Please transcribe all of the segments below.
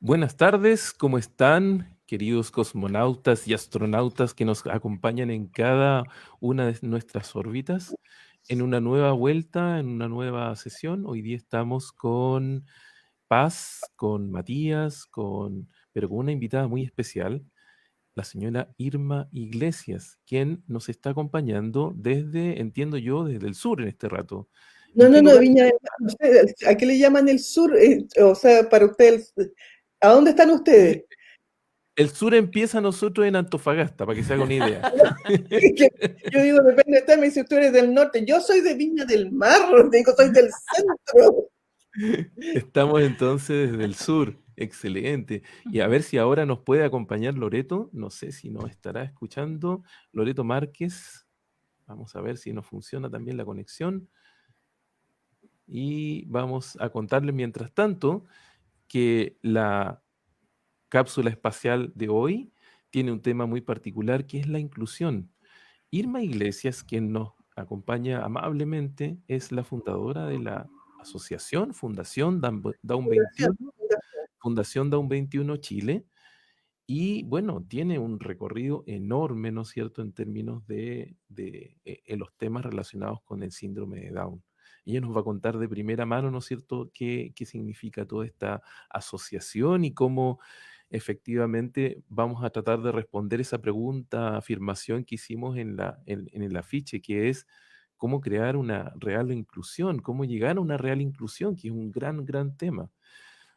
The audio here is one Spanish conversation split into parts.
Buenas tardes, ¿cómo están, queridos cosmonautas y astronautas que nos acompañan en cada una de nuestras órbitas? En una nueva vuelta, en una nueva sesión, hoy día estamos con Paz, con Matías, pero con una invitada muy especial, la señora Irma Iglesias, quien nos está acompañando desde, entiendo yo, desde el sur en este rato. No, ¿En no, qué no, lugar? Viña del Mar. ¿A qué le llaman el sur? O sea, para ustedes, ¿a dónde están ustedes? El sur empieza nosotros en Antofagasta, para que se haga una idea. Que yo digo, depende de usted, me dice, tú eres del norte. Yo soy de Viña del Mar, digo, soy del centro. Estamos entonces desde el sur. Excelente. Y a ver si ahora nos puede acompañar Loreto. No sé si nos estará escuchando. Loreto Márquez. Vamos a ver si nos funciona también la conexión. Y vamos a contarles mientras tanto que la cápsula espacial de hoy tiene un tema muy particular que es la inclusión. Irma Iglesias, quien nos acompaña amablemente, es la fundadora de la asociación Fundación Down 21, Fundación Down 21 Chile, y bueno, tiene un recorrido enorme, ¿no es cierto?, en términos en los temas relacionados con el síndrome de Down. Ella nos va a contar de primera mano, ¿no es cierto?, qué significa toda esta asociación y cómo efectivamente vamos a tratar de responder esa pregunta, afirmación que hicimos en el afiche, que es cómo crear una real inclusión, cómo llegar a una real inclusión, que es un gran tema.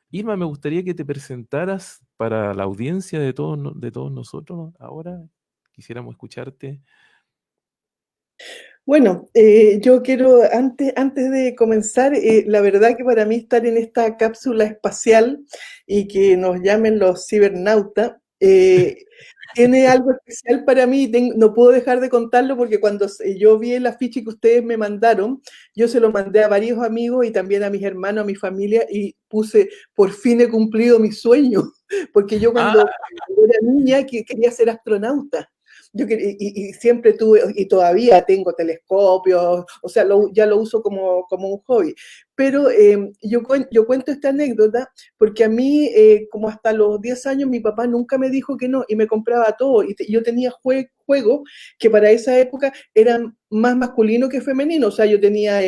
Irma, me gustaría que te presentaras para la audiencia de todos, de todos nosotros ahora. Quisiéramos escucharte. Bueno, yo quiero, antes de comenzar, la verdad que para mí estar en esta cápsula espacial y que nos llamen los cibernautas, tiene algo especial para mí. No puedo dejar de contarlo porque cuando yo vi el afiche que ustedes me mandaron, yo se lo mandé a varios amigos y también a mis hermanos, a mi familia, y puse, por fin he cumplido mi sueño, porque yo Ah, cuando era niña quería ser astronauta. Y siempre tuve, y todavía tengo telescopios, o sea, ya lo uso como un hobby. Pero yo cuento esta anécdota porque a mí, como hasta los 10 años, mi papá nunca me dijo que no y me compraba todo. Yo tenía juegos que para esa época eran más masculinos que femeninos. O sea, yo tenía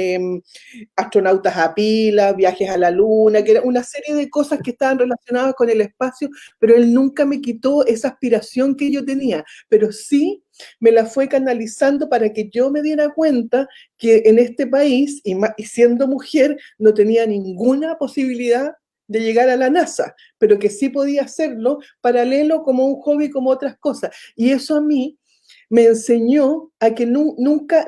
astronautas a pila, viajes a la luna, que era una serie de cosas que estaban relacionadas con el espacio, pero él nunca me quitó esa aspiración que yo tenía, pero sí me la fue canalizando para que yo me diera cuenta que en este país, y siendo mujer, no tenía ninguna posibilidad de llegar a la NASA, pero que sí podía hacerlo paralelo como un hobby, como otras cosas. Y eso a mí me enseñó a que nunca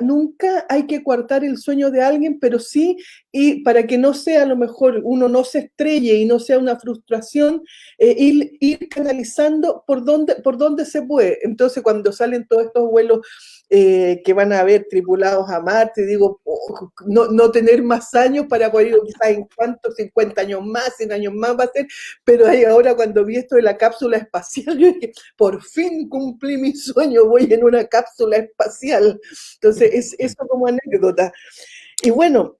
hay que coartar el sueño de alguien, pero sí, y para que no sea, a lo mejor uno no se estrelle y no sea una frustración, ir canalizando por dónde se puede. Entonces, cuando salen todos estos vuelos que van a haber tripulados a Marte, digo, no tener más años para poder, quizás en cuántos, 50 años más, 100 años más va a ser, pero ahí ahora cuando vi esto de la cápsula espacial, yo dije, por fin cumplí mi sueño, voy en una cápsula espacial. Entonces, es eso como anécdota. Y bueno,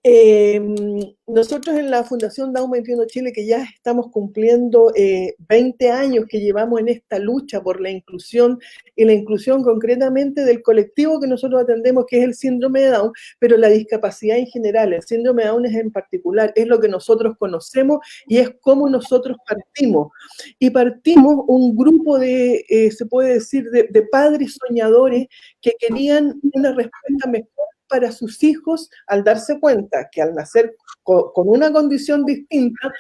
eh, nosotros en la Fundación Down 21 Chile, que ya estamos cumpliendo 20 años que llevamos en esta lucha por la inclusión, y la inclusión concretamente del colectivo que nosotros atendemos, que es el síndrome de Down, pero la discapacidad en general, el síndrome de Down es en particular, es lo que nosotros conocemos y es como nosotros partimos. Y partimos un grupo se puede decir, de padres soñadores que querían una respuesta mejor para sus hijos al darse cuenta que al nacer con una condición distinta,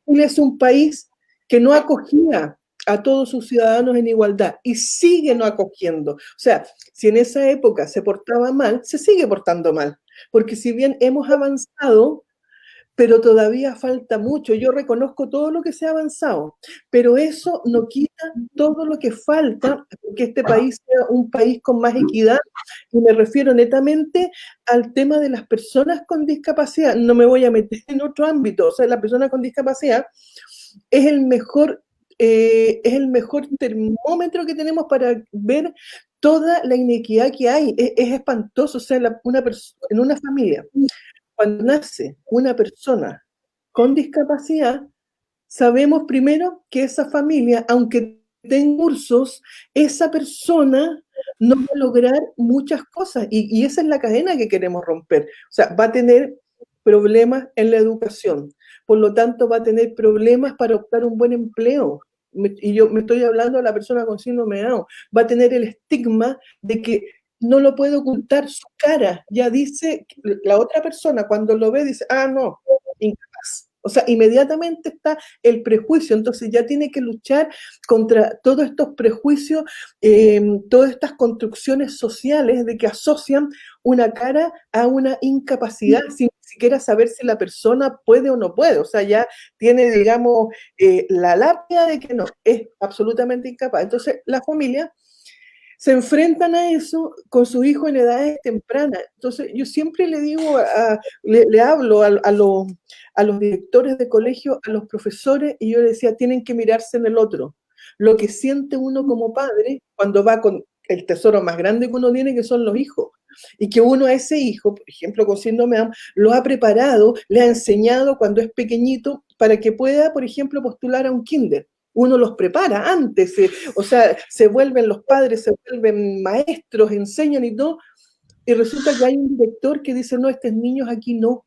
Chile es un país que no acogía a todos sus ciudadanos en igualdad y sigue no acogiendo. O sea, si en esa época se portaba mal, se sigue portando mal. Porque si bien hemos avanzado, pero todavía falta mucho. Yo reconozco todo lo que se ha avanzado, pero eso no quita todo lo que falta, que este país sea un país con más equidad, y me refiero netamente al tema de las personas con discapacidad. No me voy a meter en otro ámbito, o sea, la persona con discapacidad es es el mejor termómetro que tenemos para ver toda la inequidad que hay. Es espantoso, o sea, en una familia cuando nace una persona con discapacidad, sabemos primero que esa familia, aunque tenga cursos, esa persona no va a lograr muchas cosas y esa es la cadena que queremos romper. O sea, va a tener problemas en la educación, por lo tanto va a tener problemas para optar un buen empleo. Y yo me estoy hablando de la persona con síndrome de Down, va a tener el estigma de que no lo puede ocultar su cara. Ya dice, la otra persona cuando lo ve dice, ah, no, incapaz. O sea, inmediatamente está el prejuicio, entonces ya tiene que luchar contra todos estos prejuicios, todas estas construcciones sociales de que asocian una cara a una incapacidad sin siquiera saber si la persona puede o no puede. O sea, ya tiene, digamos, la lápida de que no, es absolutamente incapaz. Entonces, la familia se enfrentan a eso con sus hijos en edades tempranas. Entonces, yo siempre le digo, le hablo a los directores de colegio, a los profesores, y yo les decía, tienen que mirarse en el otro. Lo que siente uno como padre cuando va con el tesoro más grande que uno tiene, que son los hijos. Y que uno a ese hijo, por ejemplo, con síndrome de Down, lo ha preparado, le ha enseñado cuando es pequeñito para que pueda, por ejemplo, postular a un kinder. Uno los prepara antes, o sea, se vuelven los padres, se vuelven maestros, enseñan y todo, y resulta que hay un director que dice, no, estos niños aquí no.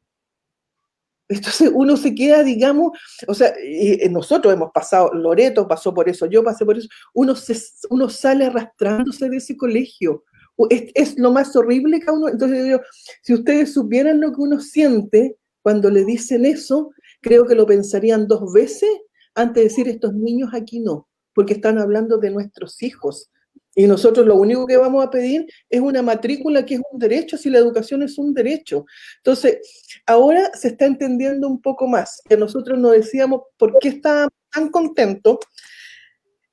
Entonces uno se queda, digamos, o sea, nosotros hemos pasado, Loreto pasó por eso, yo pasé por eso, uno sale arrastrándose de ese colegio. Es lo más horrible que uno, entonces yo digo, si ustedes supieran lo que uno siente cuando le dicen eso, creo que lo pensarían dos veces antes de decir estos niños aquí no, porque están hablando de nuestros hijos. Y nosotros lo único que vamos a pedir es una matrícula que es un derecho, si la educación es un derecho. Entonces, ahora se está entendiendo un poco más, que nosotros nos decíamos por qué estábamos tan contentos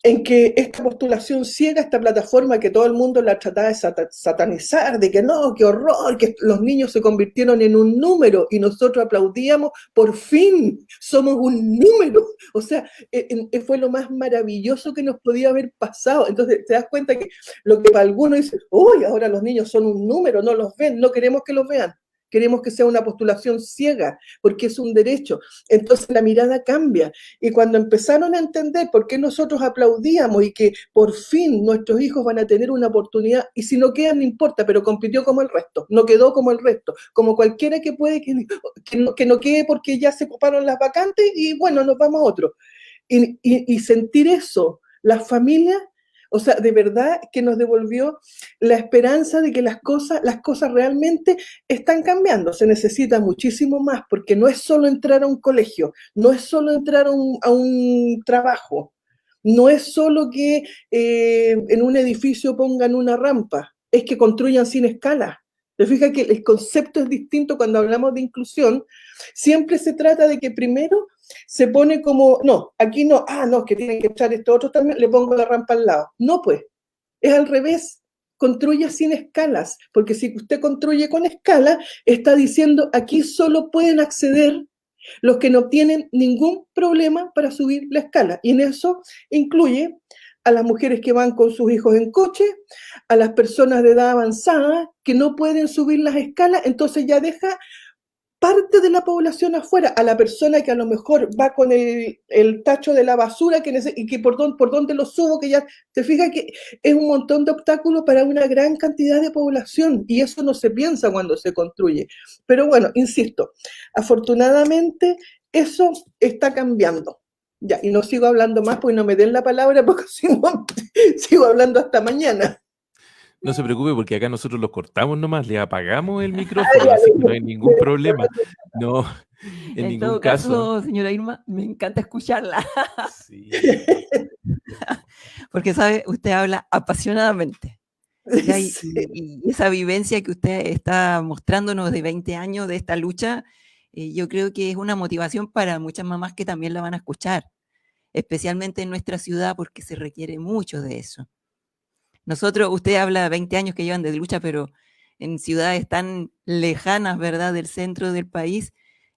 en que esta postulación ciega, esta plataforma que todo el mundo la trataba de satanizar, de que no, qué horror, que los niños se convirtieron en un número y nosotros aplaudíamos, por fin somos un número. O sea, fue lo más maravilloso que nos podía haber pasado. Entonces te das cuenta que lo que para algunos dice, uy, ahora los niños son un número, no los ven, no queremos que los vean. Queremos que sea una postulación ciega, porque es un derecho. Entonces la mirada cambia. Y cuando empezaron a entender por qué nosotros aplaudíamos y que por fin nuestros hijos van a tener una oportunidad, y si no quedan, no importa, pero compitió como el resto, no quedó como el resto, como cualquiera que puede que no quede porque ya se ocuparon las vacantes y bueno, nos vamos a otro. Y sentir eso, las familias, o sea, de verdad que nos devolvió la esperanza de que las cosas realmente están cambiando. Se necesita muchísimo más, porque no es solo entrar a un colegio, no es solo entrar a un trabajo, no es solo que en un edificio pongan una rampa, es que construyan sin escala. ¿Te fijas que el concepto es distinto cuando hablamos de inclusión? Siempre se trata de que primero se pone como, no, aquí no, ah, no, que tienen que echar esto otro también, le pongo la rampa al lado. No, pues, es al revés. Construya sin escalas, porque si usted construye con escala, está diciendo aquí solo pueden acceder los que no tienen ningún problema para subir la escala. Y en eso incluye a las mujeres que van con sus hijos en coche, a las personas de edad avanzada que no pueden subir las escalas, entonces ya deja parte de la población afuera, a la persona que a lo mejor va con el tacho de la basura y que por dónde lo subo, que ya te fijas que es un montón de obstáculos para una gran cantidad de población y eso no se piensa cuando se construye. Pero bueno, insisto, afortunadamente eso está cambiando. Ya, y no sigo hablando más porque no me den la palabra porque si no, sigo hablando hasta mañana. No se preocupe porque acá nosotros los cortamos nomás, le apagamos el micrófono, así que no hay ningún problema. No, en En ningún todo caso. caso, señora Irma, me encanta escucharla. Sí. Porque, ¿sabe? Usted habla apasionadamente. ¿Ya? Sí. Y esa vivencia que usted está mostrándonos de 20 años de esta lucha, yo creo que es una motivación para muchas mamás que también la van a escuchar, especialmente en nuestra ciudad, porque se requiere mucho de eso. Nosotros, usted habla 20 años que llevan de lucha, pero en ciudades tan lejanas, ¿verdad?, del centro del país,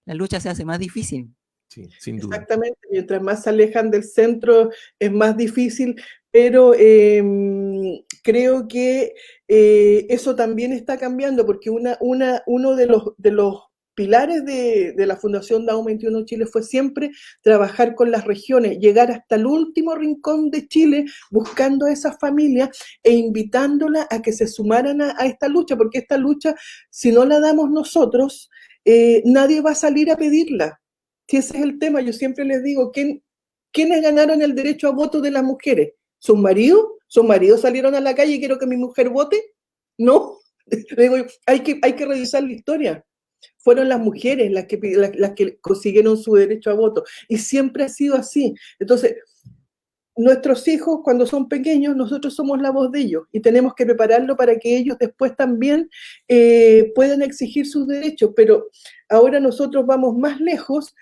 la lucha se hace más difícil. Sí, sin duda. Exactamente, mientras más se alejan del centro es más difícil, pero creo que eso también está cambiando porque uno de los pilares de la Fundación Down 21 Chile fue siempre trabajar con las regiones, llegar hasta el último rincón de Chile buscando a esas familias e invitándolas a que se sumaran a esta lucha, porque esta lucha, si no la damos nosotros, nadie va a salir a pedirla. Si ese es el tema, yo siempre les digo, ¿quiénes ganaron el derecho a voto de las mujeres? ¿Sus maridos? ¿Sus maridos salieron a la calle y quiero que mi mujer vote? No. Le digo, hay que revisar la historia. Fueron las mujeres las que consiguieron su derecho a voto. Y siempre ha sido así. Entonces, nuestros hijos, cuando son pequeños, nosotros somos la voz de ellos. Y tenemos que prepararlo para que ellos después también puedan exigir sus derechos. Pero ahora nosotros vamos más lejos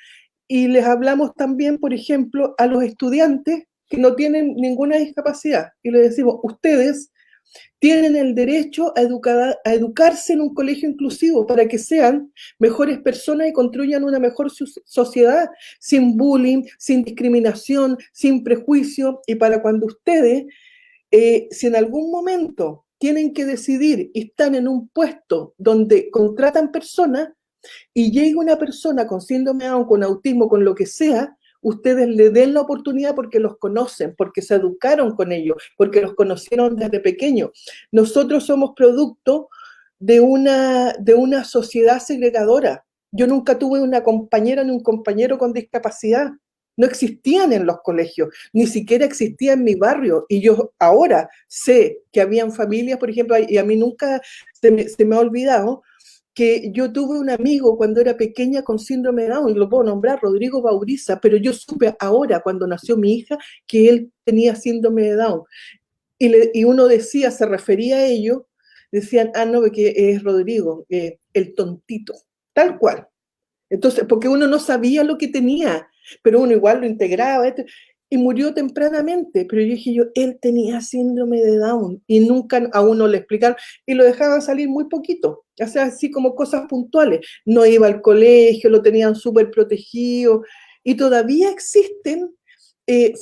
y les hablamos también, por ejemplo, a los estudiantes que no tienen ninguna discapacidad. Y les decimos, ustedes tienen el derecho a educarse en un colegio inclusivo para que sean mejores personas y construyan una mejor sociedad, sin bullying, sin discriminación, sin prejuicio. Y para cuando ustedes, si en algún momento tienen que decidir y están en un puesto donde contratan personas y llega una persona con síndrome de Down, con autismo, con lo que sea, ustedes le den la oportunidad porque los conocen, porque se educaron con ellos, porque los conocieron desde pequeños. Nosotros somos producto de una sociedad segregadora. Yo nunca tuve una compañera ni un compañero con discapacidad. No existían en los colegios, ni siquiera existía en mi barrio. Y yo ahora sé que habían familias, por ejemplo, y a mí nunca se me ha olvidado, que yo tuve un amigo cuando era pequeña con síndrome de Down, y lo puedo nombrar, Rodrigo Bauriza, pero yo supe ahora, cuando nació mi hija, que él tenía síndrome de Down. Y uno decía, se refería a ello, decían, no, que es Rodrigo, el tontito, tal cual. Entonces, porque uno no sabía lo que tenía, pero uno igual lo integraba, y murió tempranamente, pero yo dije él tenía síndrome de Down, y nunca a uno le explicaron, y lo dejaban salir muy poquito, o sea, así como cosas puntuales, no iba al colegio, lo tenían súper protegido, y todavía existen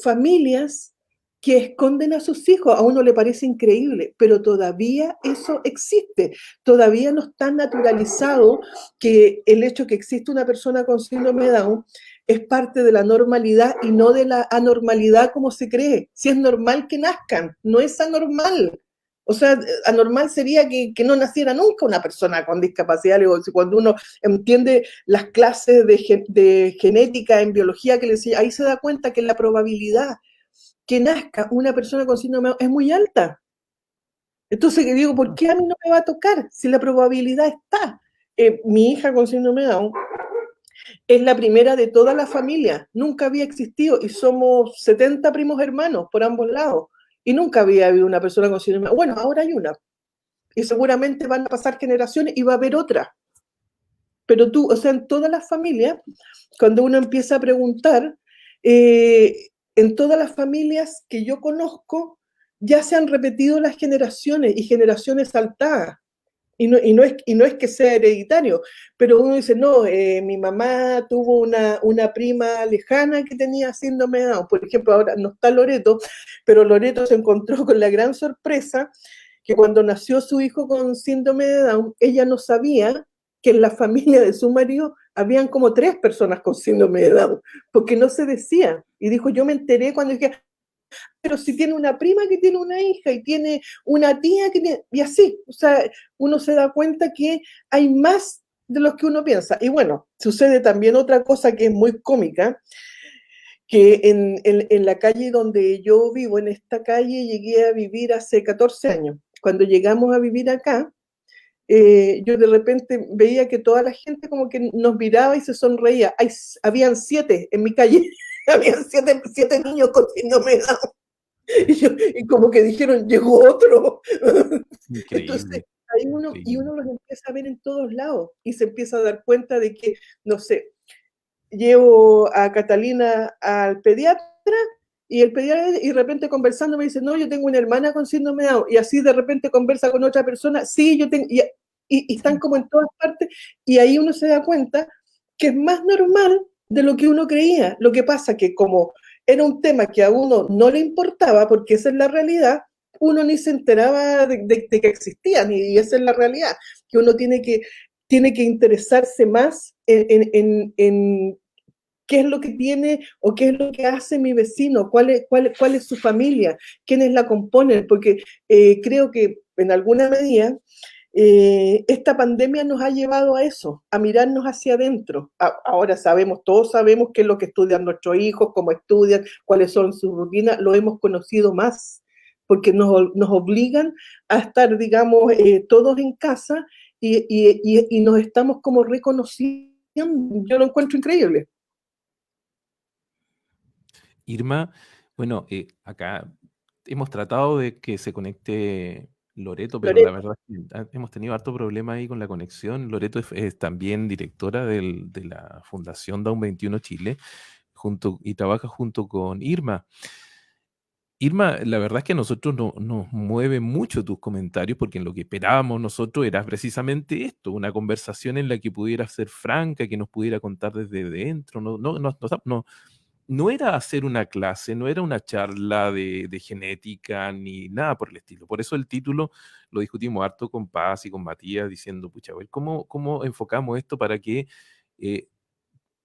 familias que esconden a sus hijos, a uno le parece increíble, pero todavía eso existe, todavía no está naturalizado que el hecho que existe una persona con síndrome de Down es parte de la normalidad y no de la anormalidad como se cree. Si es normal que nazcan, no es anormal. O sea, anormal sería que no naciera nunca una persona con discapacidad. Cuando uno entiende las clases de genética en biología, que le decía, ahí se da cuenta que la probabilidad que nazca una persona con síndrome de Down es muy alta. Entonces digo, ¿por qué a mí no me va a tocar si la probabilidad está? Mi hija con síndrome de Down es la primera de toda la familia, nunca había existido y somos 70 primos hermanos por ambos lados y nunca había habido una persona con síndrome de Down. Bueno, ahora hay una y seguramente van a pasar generaciones y va a haber otra. Pero tú, o sea, en todas las familias, cuando uno empieza a preguntar, en todas las familias que yo conozco, ya se han repetido las generaciones y generaciones saltadas. Y no es que sea hereditario, pero uno dice, no, mi mamá tuvo una prima lejana que tenía síndrome de Down. Por ejemplo, ahora no está Loreto, pero Loreto se encontró con la gran sorpresa que cuando nació su hijo con síndrome de Down, ella no sabía que en la familia de su marido habían como 3 personas con síndrome de Down, porque no se decía. Y dijo, yo me enteré cuando dije, pero si tiene una prima que tiene una hija y tiene una tía que tiene, y así, o sea, uno se da cuenta que hay más de los que uno piensa. Y bueno, sucede también otra cosa que es muy cómica, que en la calle donde yo vivo, en esta calle, llegué a vivir hace 14 años. Cuando llegamos a vivir acá, yo de repente veía que toda la gente como que nos miraba y se sonreía. Habían 7 en mi calle, habían 7 niños con síndrome de Down. Y como que dijeron, llegó otro. Increíble. Entonces, ahí uno los empieza a ver en todos lados y se empieza a dar cuenta de que, no sé, llevo a Catalina al pediatra y el pediatra y de repente conversando me dice, no, yo tengo una hermana con síndrome de Down, y así de repente conversa con otra persona, sí, yo tengo, y están como en todas partes, y ahí uno se da cuenta que es más normal de lo que uno creía. Lo que pasa que como era un tema que a uno no le importaba, porque esa es la realidad, uno ni se enteraba de que existían, y esa es la realidad, que uno tiene que tiene que interesarse más en qué es lo que tiene o qué es lo que hace mi vecino, cuál es su familia, quiénes la componen, porque creo que en alguna medida esta pandemia nos ha llevado a eso, a mirarnos hacia adentro. Ahora todos sabemos qué es lo que estudian nuestros hijos, cómo estudian, cuáles son sus rutinas, lo hemos conocido más, porque nos obligan a estar, digamos, todos en casa y nos estamos como reconociendo. Yo lo encuentro increíble. Irma, bueno, acá hemos tratado de que se conecte Loreto, pero la Loreto, verdad es que hemos tenido harto problema ahí con la conexión. Loreto es también directora de la Fundación Down 21 Chile y trabaja junto con Irma. Irma, la verdad es que a nosotros nos mueve mucho tus comentarios porque en lo que esperábamos nosotros era precisamente esto, una conversación en la que pudiera ser franca, que nos pudiera contar desde dentro, no era hacer una clase, no era una charla de genética ni nada por el estilo. Por eso el título lo discutimos harto con Paz y con Matías diciendo, pucha, a ver, ¿cómo enfocamos esto para que eh,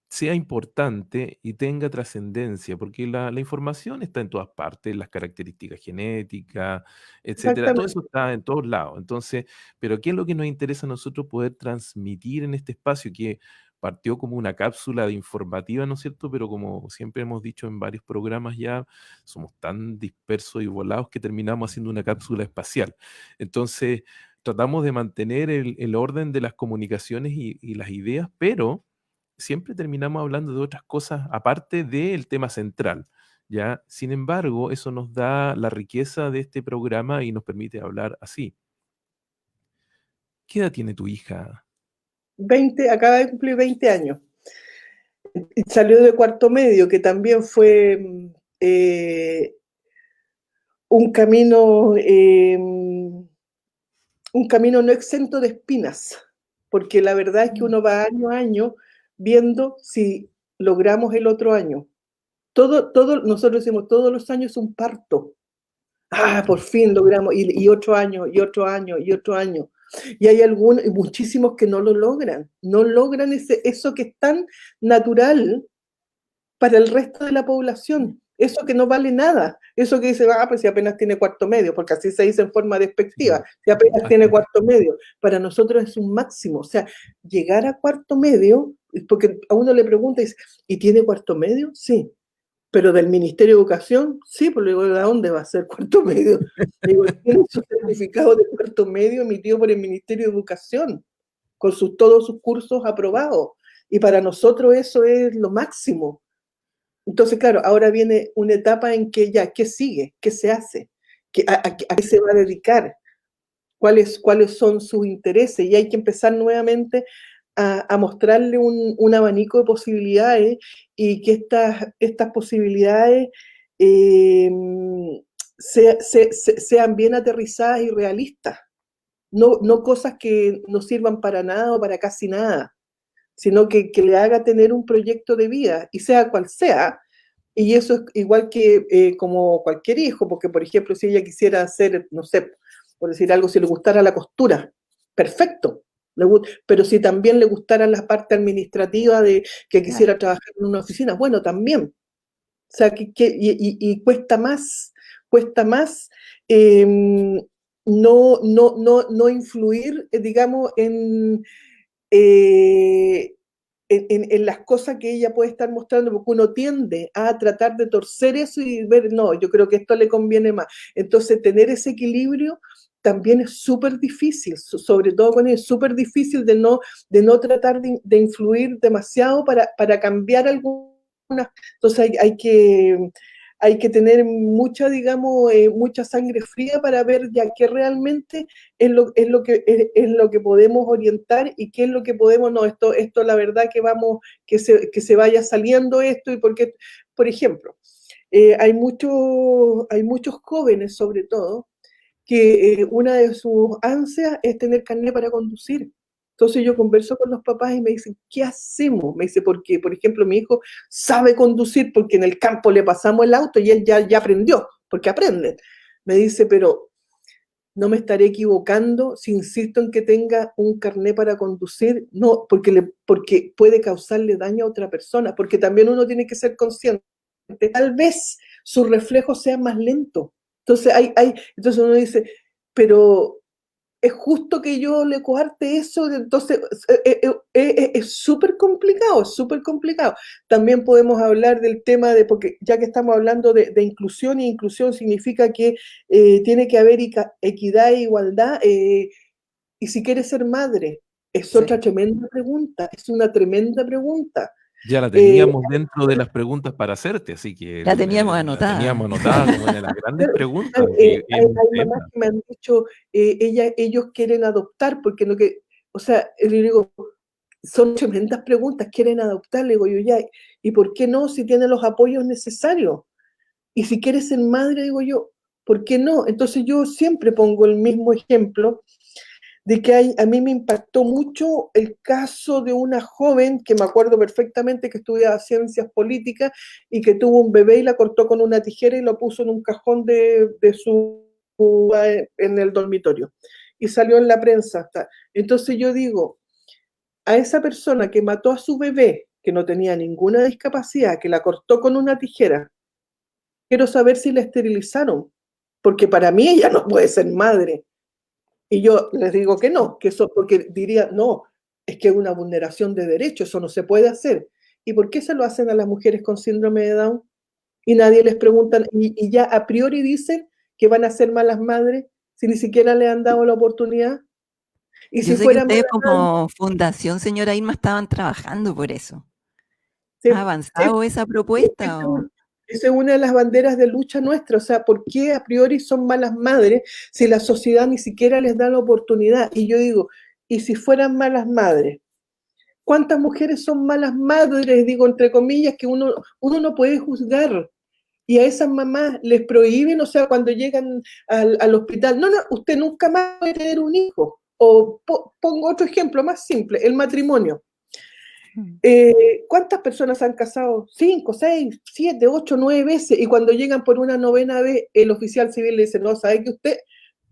sea importante y tenga trascendencia? Porque la información está en todas partes, las características genéticas, etcétera, todo eso exactamente, está en todos lados. Entonces, pero ¿qué es lo que nos interesa a nosotros poder transmitir en este espacio que partió como una cápsula de informativa, ¿no es cierto? Pero como siempre hemos dicho en varios programas ya, somos tan dispersos y volados que terminamos haciendo una cápsula espacial. Entonces, tratamos de mantener el orden de las comunicaciones y las ideas, pero siempre terminamos hablando de otras cosas aparte del tema central, ¿ya? Sin embargo, eso nos da la riqueza de este programa y nos permite hablar así. ¿Qué edad tiene tu hija? 20, acaba de cumplir 20 años. Y salió de cuarto medio, que también fue eh, un camino, un camino no exento de espinas, porque la verdad es que uno va año a año viendo si logramos el otro año. Nosotros decimos, todos los años un parto. Ah, por fin logramos, y otro año, y otro año, y otro año. Y hay muchísimos que no lo logran, no logran eso que es tan natural para el resto de la población. Eso que no vale nada, eso que dice, pues si apenas tiene cuarto medio, porque así se dice en forma despectiva, Sí, si apenas tiene exacto. cuarto medio, para nosotros es un máximo. O sea, llegar a cuarto medio, porque a uno le pregunta y dice, ¿y tiene cuarto medio? Sí. Pero del Ministerio de Educación, sí, pues le digo, ¿de dónde va a ser cuarto medio? Le digo, tiene su certificado de cuarto medio emitido por el Ministerio de Educación, con todos sus cursos aprobados. Y para nosotros eso es lo máximo. Entonces, claro, ahora viene una etapa en que ya, ¿qué sigue? ¿Qué se hace? ¿A qué se va a dedicar? ¿Cuáles son sus intereses? Y hay que empezar nuevamente a mostrarle un abanico de posibilidades y que estas posibilidades eh, sean bien aterrizadas y realistas. No cosas que no sirvan para nada o para casi nada, sino que le haga tener un proyecto de vida, y sea cual sea. Y eso es igual que como cualquier hijo, porque por ejemplo, si ella quisiera hacer, no sé, por decir algo, si le gustara la costura, perfecto. Pero si también le gustara la parte administrativa de que Claro. quisiera trabajar en una oficina, bueno, también. O sea, y cuesta más eh, no influir, digamos, eh, en las cosas que ella puede estar mostrando, porque uno tiende a tratar de torcer eso y ver, no, yo creo que esto le conviene más. Entonces, tener ese equilibrio también es súper difícil, sobre todo con es súper difícil de no tratar de influir demasiado para cambiar algunas. Entonces, hay que tener mucha, digamos, mucha sangre fría para ver ya qué realmente es lo que podemos orientar y qué es lo que podemos, no, esto la verdad que se vaya saliendo esto, y porque, por ejemplo, hay muchos jóvenes, sobre todo, que una de sus ansias es tener carnet para conducir. Entonces yo converso con los papás y me dicen, ¿qué hacemos? Me dice, porque, por ejemplo, mi hijo sabe conducir porque en el campo le pasamos el auto y él ya aprendió, porque aprenden. Me dice, pero no me estaré equivocando si insisto en que tenga un carné para conducir, no, porque puede causarle daño a otra persona, porque también uno tiene que ser consciente, tal vez su reflejo sea más lento. Entonces, entonces uno dice, pero es justo que yo le coarte eso, entonces es súper complicado, es súper complicado. También podemos hablar del tema porque ya que estamos hablando de inclusión, y inclusión significa que tiene que haber equidad e igualdad, y si quieres ser madre, es otra tremenda pregunta, es una tremenda pregunta. Ya la teníamos dentro de las preguntas para hacerte, así que la teníamos la anotada. teníamos anotada como una de las grandes preguntas. Hay mamás que me han dicho, ellos quieren adoptar, porque o sea, le digo, son tremendas preguntas, quieren adoptar, le digo yo, ya, ¿y por qué no si tienen los apoyos necesarios? Y si quieres ser madre, digo yo, ¿por qué no? Entonces yo siempre pongo el mismo ejemplo de que a mí me impactó mucho el caso de una joven que me acuerdo perfectamente que estudiaba ciencias políticas y que tuvo un bebé y la cortó con una tijera y lo puso en un cajón en el dormitorio. Y salió en la prensa. Entonces yo digo, a esa persona que mató a su bebé, que no tenía ninguna discapacidad, que la cortó con una tijera, quiero saber si la esterilizaron, porque para mí ella no puede ser madre. Y yo les digo que no, que eso, porque diría, no, es que es una vulneración de derechos, eso no se puede hacer. ¿Y por qué se lo hacen a las mujeres con síndrome de Down? Y nadie les pregunta, y ya a priori dicen que van a ser malas madres si ni siquiera le han dado la oportunidad. Y Yo si sé que fuera ustedes mala como fundación, señora Irma, estaban trabajando por eso. madre, ¿Ha avanzado esa propuesta? esa es una de las banderas de lucha nuestra, o sea, ¿por qué a priori son malas madres si la sociedad ni siquiera les da la oportunidad? Y yo digo, ¿y si fueran malas madres? ¿Cuántas mujeres son malas madres? Digo, entre comillas, que uno no puede juzgar. Y a esas mamás les prohíben, o sea, cuando llegan al hospital, no, usted nunca más puede tener un hijo. O pongo otro ejemplo más simple, el matrimonio. ¿Cuántas personas han casado? 5, 6, 7, 8, 9 veces, y cuando llegan por una 9ª vez, el oficial civil le dice, no, sabe que usted,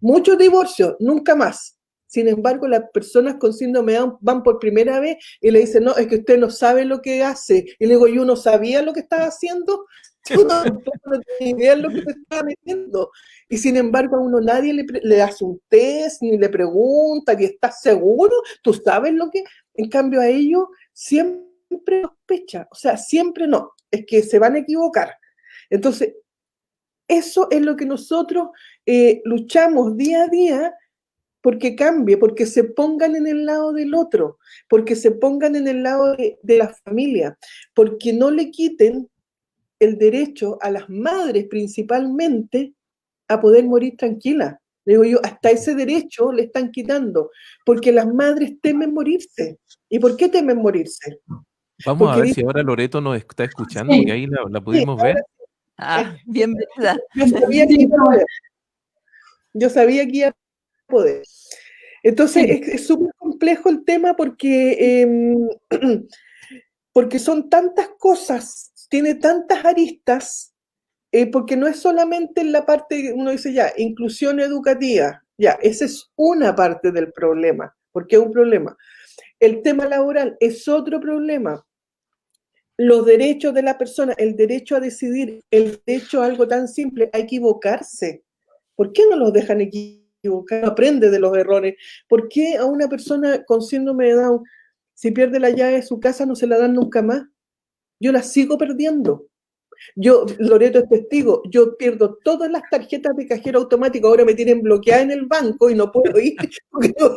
muchos divorcios, nunca más. Sin embargo, las personas con síndrome de Down van por primera vez y le dicen, no, es que usted no sabe lo que hace. Y le digo, ¿yo no sabía lo que estaba haciendo? Yo tampoco no tenía idea de lo que me estaba metiendo. Y sin embargo, a uno nadie le hace un test, ni le pregunta, ni estás seguro, tú sabes lo que. En cambio, a ellos siempre sospecha, o sea, siempre no, es que se van a equivocar. Entonces, eso es lo que nosotros luchamos día a día porque cambie, porque se pongan en el lado del otro, porque se pongan en el lado de la familia, porque no le quiten el derecho a las madres principalmente a poder morir tranquilas. Le digo yo, hasta ese derecho le están quitando, porque las madres temen morirse. ¿Y por qué temen morirse? Vamos a Porque ver si dicen, ahora Loreto nos está escuchando, porque Sí, ahí la sí, pudimos ver. Bienvenida. yo sabía que iba a poder. Yo sabía que iba a poder. Entonces, sí, es súper complejo el tema porque, porque son tantas cosas, tiene tantas aristas, porque no es solamente en la parte, uno dice ya, inclusión educativa, ya, esa es una parte del problema, porque es un problema. El tema laboral es otro problema. Los derechos de la persona, el derecho a decidir, el derecho a algo tan simple, a equivocarse. ¿Por qué no los dejan equivocar? Aprende de los errores. ¿Por qué a una persona con síndrome de Down, si pierde la llave de su casa, no se la dan nunca más? Yo la sigo perdiendo. Yo, Loreto es testigo, yo pierdo todas las tarjetas de cajero automático, ahora me tienen bloqueada en el banco y no puedo ir porque yo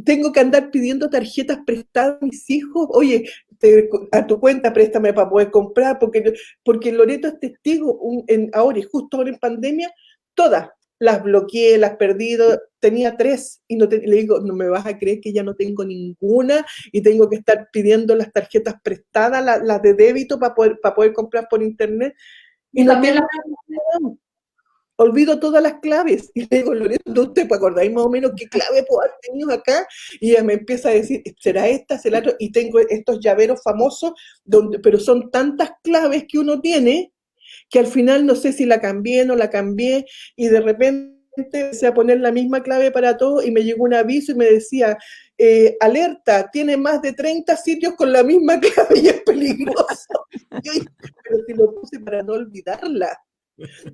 tengo que andar pidiendo tarjetas prestadas a mis hijos. Oye, a tu cuenta préstame para poder comprar, porque Loreto es testigo, ahora y justo ahora en pandemia, todas las bloqueé, las perdí, tenía 3 y le digo, no me vas a creer que ya no tengo ninguna y tengo que estar pidiendo las tarjetas prestadas, las de débito para poder comprar por internet. Y no tengo, olvido todas las claves. Y le digo, Loreto, ¿usted acordáis más o menos qué clave puedo haber tenido acá? Y ella me empieza a decir, ¿será esta? ¿Será otra? Y tengo estos llaveros famosos, pero son tantas claves que uno tiene que al final no sé si la cambié, no la cambié, y de repente empecé a poner la misma clave para todo y me llegó un aviso y me decía, alerta, tiene más de 30 sitios con la misma clave y es peligroso. Yo dije, pero si lo puse para no olvidarla.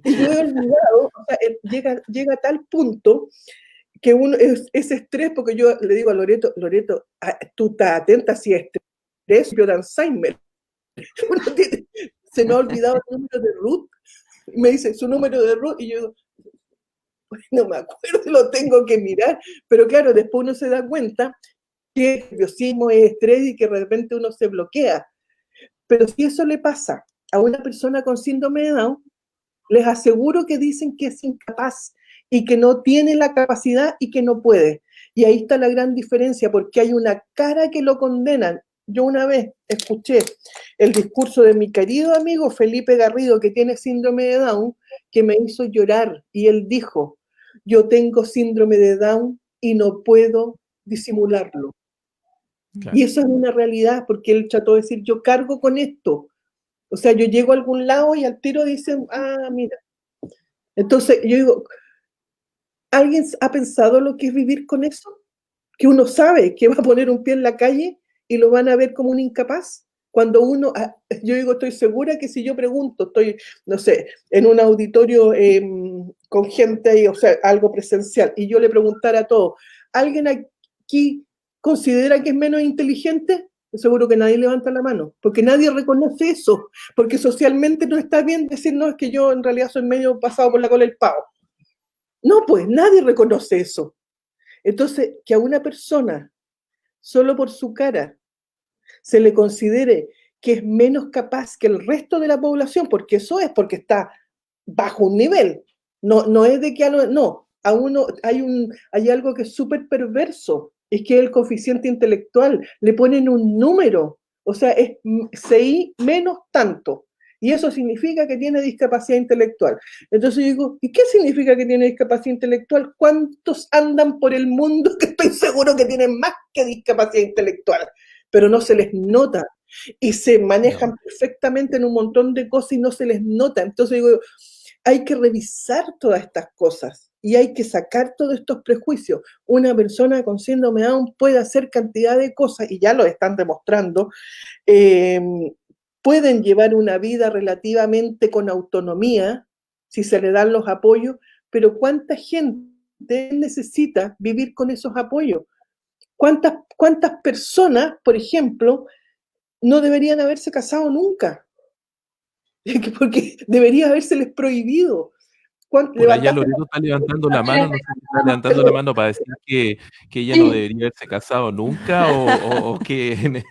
Y yo he olvidado, o sea, llega a tal punto que uno es estrés, porque yo le digo a Loreto, tú estás atenta si es estrés, yo de Alzheimer. Se me ha olvidado el número de Ruth, y me dice su número de Ruth, y yo digo, no me acuerdo, lo tengo que mirar, pero claro, después uno se da cuenta que el nerviosismo es estrés y que de repente uno se bloquea. Pero si eso le pasa a una persona con síndrome de Down, les aseguro que dicen que es incapaz y que no tiene la capacidad y que no puede. Y ahí está la gran diferencia, porque hay una cara que lo condenan. Yo una vez escuché el discurso de mi querido amigo Felipe Garrido, que tiene síndrome de Down, que me hizo llorar. Y él dijo, yo tengo síndrome de Down y no puedo disimularlo. Claro. Y eso es una realidad, porque él trató de decir, yo cargo con esto. O sea, yo llego a algún lado y al tiro dicen, ah, mira. Entonces, yo digo, ¿alguien ha pensado lo que es vivir con eso? Que uno sabe que va a poner un pie en la calle y lo van a ver como un incapaz. Cuando uno, yo digo, estoy segura que si yo pregunto, estoy, no sé, en un auditorio con gente ahí, o sea, algo presencial, y yo le preguntara a todos, ¿alguien aquí considera que es menos inteligente? Seguro que nadie levanta la mano, porque nadie reconoce eso, porque socialmente no está bien decir, no, es que yo en realidad soy medio pasado por la cola del pavo. No, pues nadie reconoce eso. Entonces, que a una persona, solo por su cara, se le considere que es menos capaz que el resto de la población, porque eso es porque está bajo un nivel. No es de que no, a uno hay algo que es súper perverso, es que el coeficiente intelectual le ponen un número, o sea, es CI menos tanto. Y eso significa que tiene discapacidad intelectual. Entonces yo digo, ¿y qué significa que tiene discapacidad intelectual? ¿Cuántos andan por el mundo que estoy seguro que tienen más que discapacidad intelectual? Pero no se les nota. Y se manejan perfectamente en un montón de cosas y no se les nota. Entonces digo, hay que revisar todas estas cosas y hay que sacar todos estos prejuicios. Una persona con síndrome de Down puede hacer cantidad de cosas, y ya lo están demostrando, pueden llevar una vida relativamente con autonomía, si se le dan los apoyos, pero ¿cuánta gente necesita vivir con esos apoyos? ¿Cuántas personas, por ejemplo, no deberían haberse casado nunca? Porque debería habérseles prohibido. Por allá Loreto está levantando la mano, no sé si está levantando la mano para decir que ella no debería haberse casado nunca o que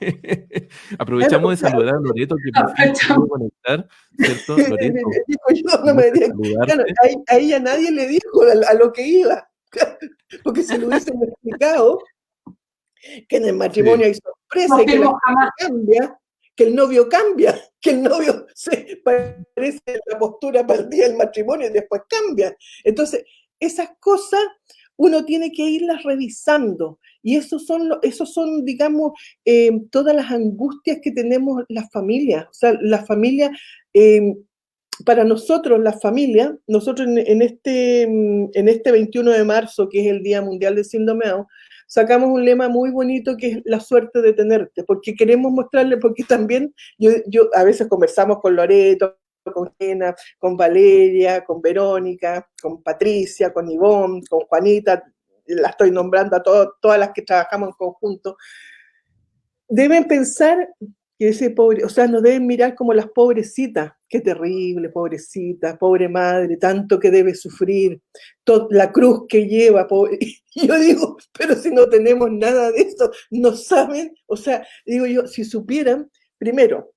aprovechamos de saludar a Loreto que por fin pudo conectar, ¿cierto? Loreto, claro, ahí ya nadie le dijo a lo que iba, porque si lo hubiesen explicado, que en el matrimonio hay sorpresa y que la cambia, que el novio cambia, que el novio se parece la postura para el día del matrimonio y después cambia. Entonces, esas cosas uno tiene que irlas revisando, y esos son digamos, todas las angustias que tenemos las familias. O sea, las familias, para nosotros, nosotros en este 21 de marzo, que es el Día Mundial del Síndrome de Down, sacamos un lema muy bonito que es la suerte de tenerte, porque queremos mostrarle, porque también yo a veces conversamos con Loreto, con Gena, con Valeria, con Verónica, con Patricia, con Ivonne, con Juanita, la estoy nombrando a todas las que trabajamos en conjunto. Deben pensar que ese pobre, o sea, nos deben mirar como las pobrecitas, qué terrible, pobrecita, pobre madre, tanto que debe sufrir, la cruz que lleva, pobre. Y yo digo, pero si no tenemos nada de eso, no saben, o sea, digo yo, si supieran, primero,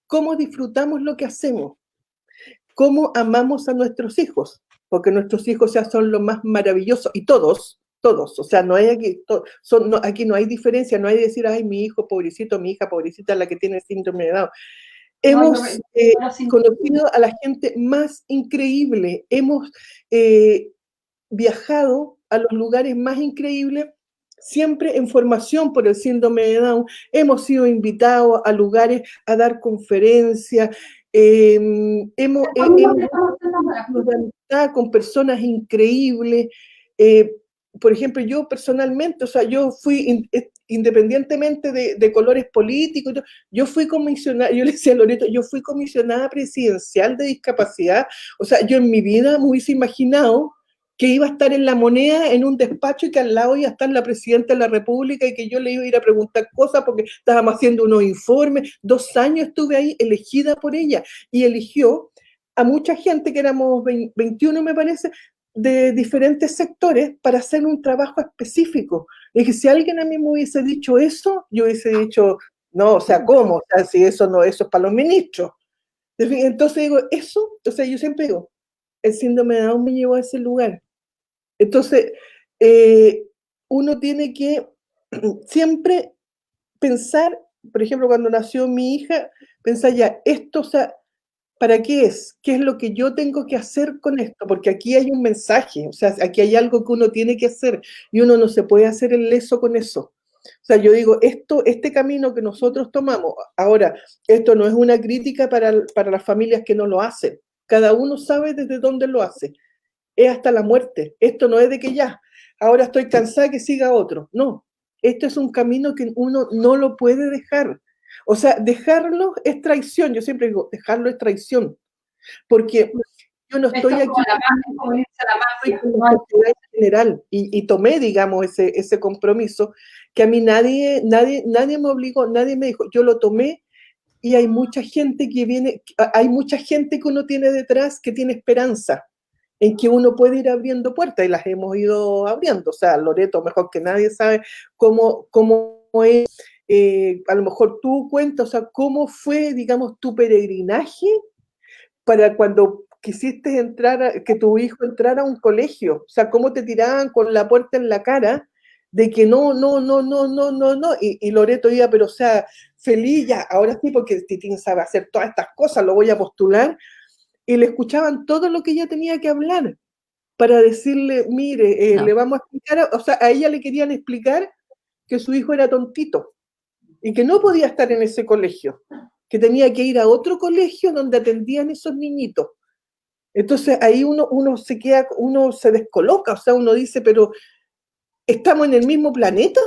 cómo disfrutamos lo que hacemos, cómo amamos a nuestros hijos, porque nuestros hijos ya son lo más maravilloso, y todos, o sea, no hay aquí, aquí no hay diferencia, no hay decir, ay, mi hijo pobrecito, mi hija pobrecita, la que tiene síndrome de Down. Hemos conocido a la gente más increíble, hemos viajado a los lugares más increíbles, siempre en formación por el síndrome de Down, hemos sido invitados a lugares a dar conferencias, hemos de amistad con personas increíbles. Por ejemplo, yo personalmente, o sea, yo fui, independientemente de colores políticos, yo fui comisionada, yo le decía a Loreto, yo fui comisionada presidencial de discapacidad. O sea, yo en mi vida me hubiese imaginado que iba a estar en La Moneda, en un despacho, y que al lado iba a estar la presidenta de la República, y que yo le iba a ir a preguntar cosas porque estábamos haciendo unos informes. 2 años estuve ahí elegida por ella, y eligió a mucha gente, que éramos 21, me parece, de diferentes sectores, para hacer un trabajo específico. Y que si alguien a mí me hubiese dicho eso, yo hubiese dicho, no, o sea, ¿cómo? O sea, si eso no, eso es para los ministros. Entonces digo, eso, o sea, yo siempre digo, el síndrome de Down me llevó a ese lugar. Entonces, uno tiene que siempre pensar, por ejemplo, cuando nació mi hija, pensar ya, esto, o sea, ¿para qué es? ¿Qué es lo que yo tengo que hacer con esto? Porque aquí hay un mensaje, o sea, aquí hay algo que uno tiene que hacer, y uno no se puede hacer el leso con eso. O sea, yo digo, este camino que nosotros tomamos, ahora, esto no es una crítica para las familias que no lo hacen. Cada uno sabe desde dónde lo hace. Es hasta la muerte. Esto no es de que ya, ahora estoy cansada, que siga otro. No, esto es un camino que uno no lo puede dejar. O sea, dejarlo es traición. Yo siempre digo, dejarlo es traición. Porque yo no estoy aquí como dice la mafia, con la sociedad en general, y tomé, digamos, ese compromiso, que a mí nadie me obligó, nadie me dijo, yo lo tomé. Y hay mucha gente que viene, hay mucha gente que uno tiene detrás, que tiene esperanza en que uno puede ir abriendo puertas, y las hemos ido abriendo. O sea, Loreto, mejor que nadie, sabe cómo es. A lo mejor tú cuentas, o sea, cómo fue, digamos, tu peregrinaje para cuando quisiste entrar, que tu hijo entrara a un colegio. O sea, cómo te tiraban con la puerta en la cara de que no, y Loreto iba, pero o sea, feliz, ya, ahora sí, porque Titín sabe hacer todas estas cosas, lo voy a postular. Y le escuchaban todo lo que ella tenía que hablar, para decirle, mire, No. le vamos a explicar, o sea, a ella le querían explicar que su hijo era tontito y que no podía estar en ese colegio, que tenía que ir a otro colegio donde atendían esos niñitos. Entonces ahí uno se queda, uno se descoloca, o sea, uno dice, pero ¿estamos en el mismo planeta?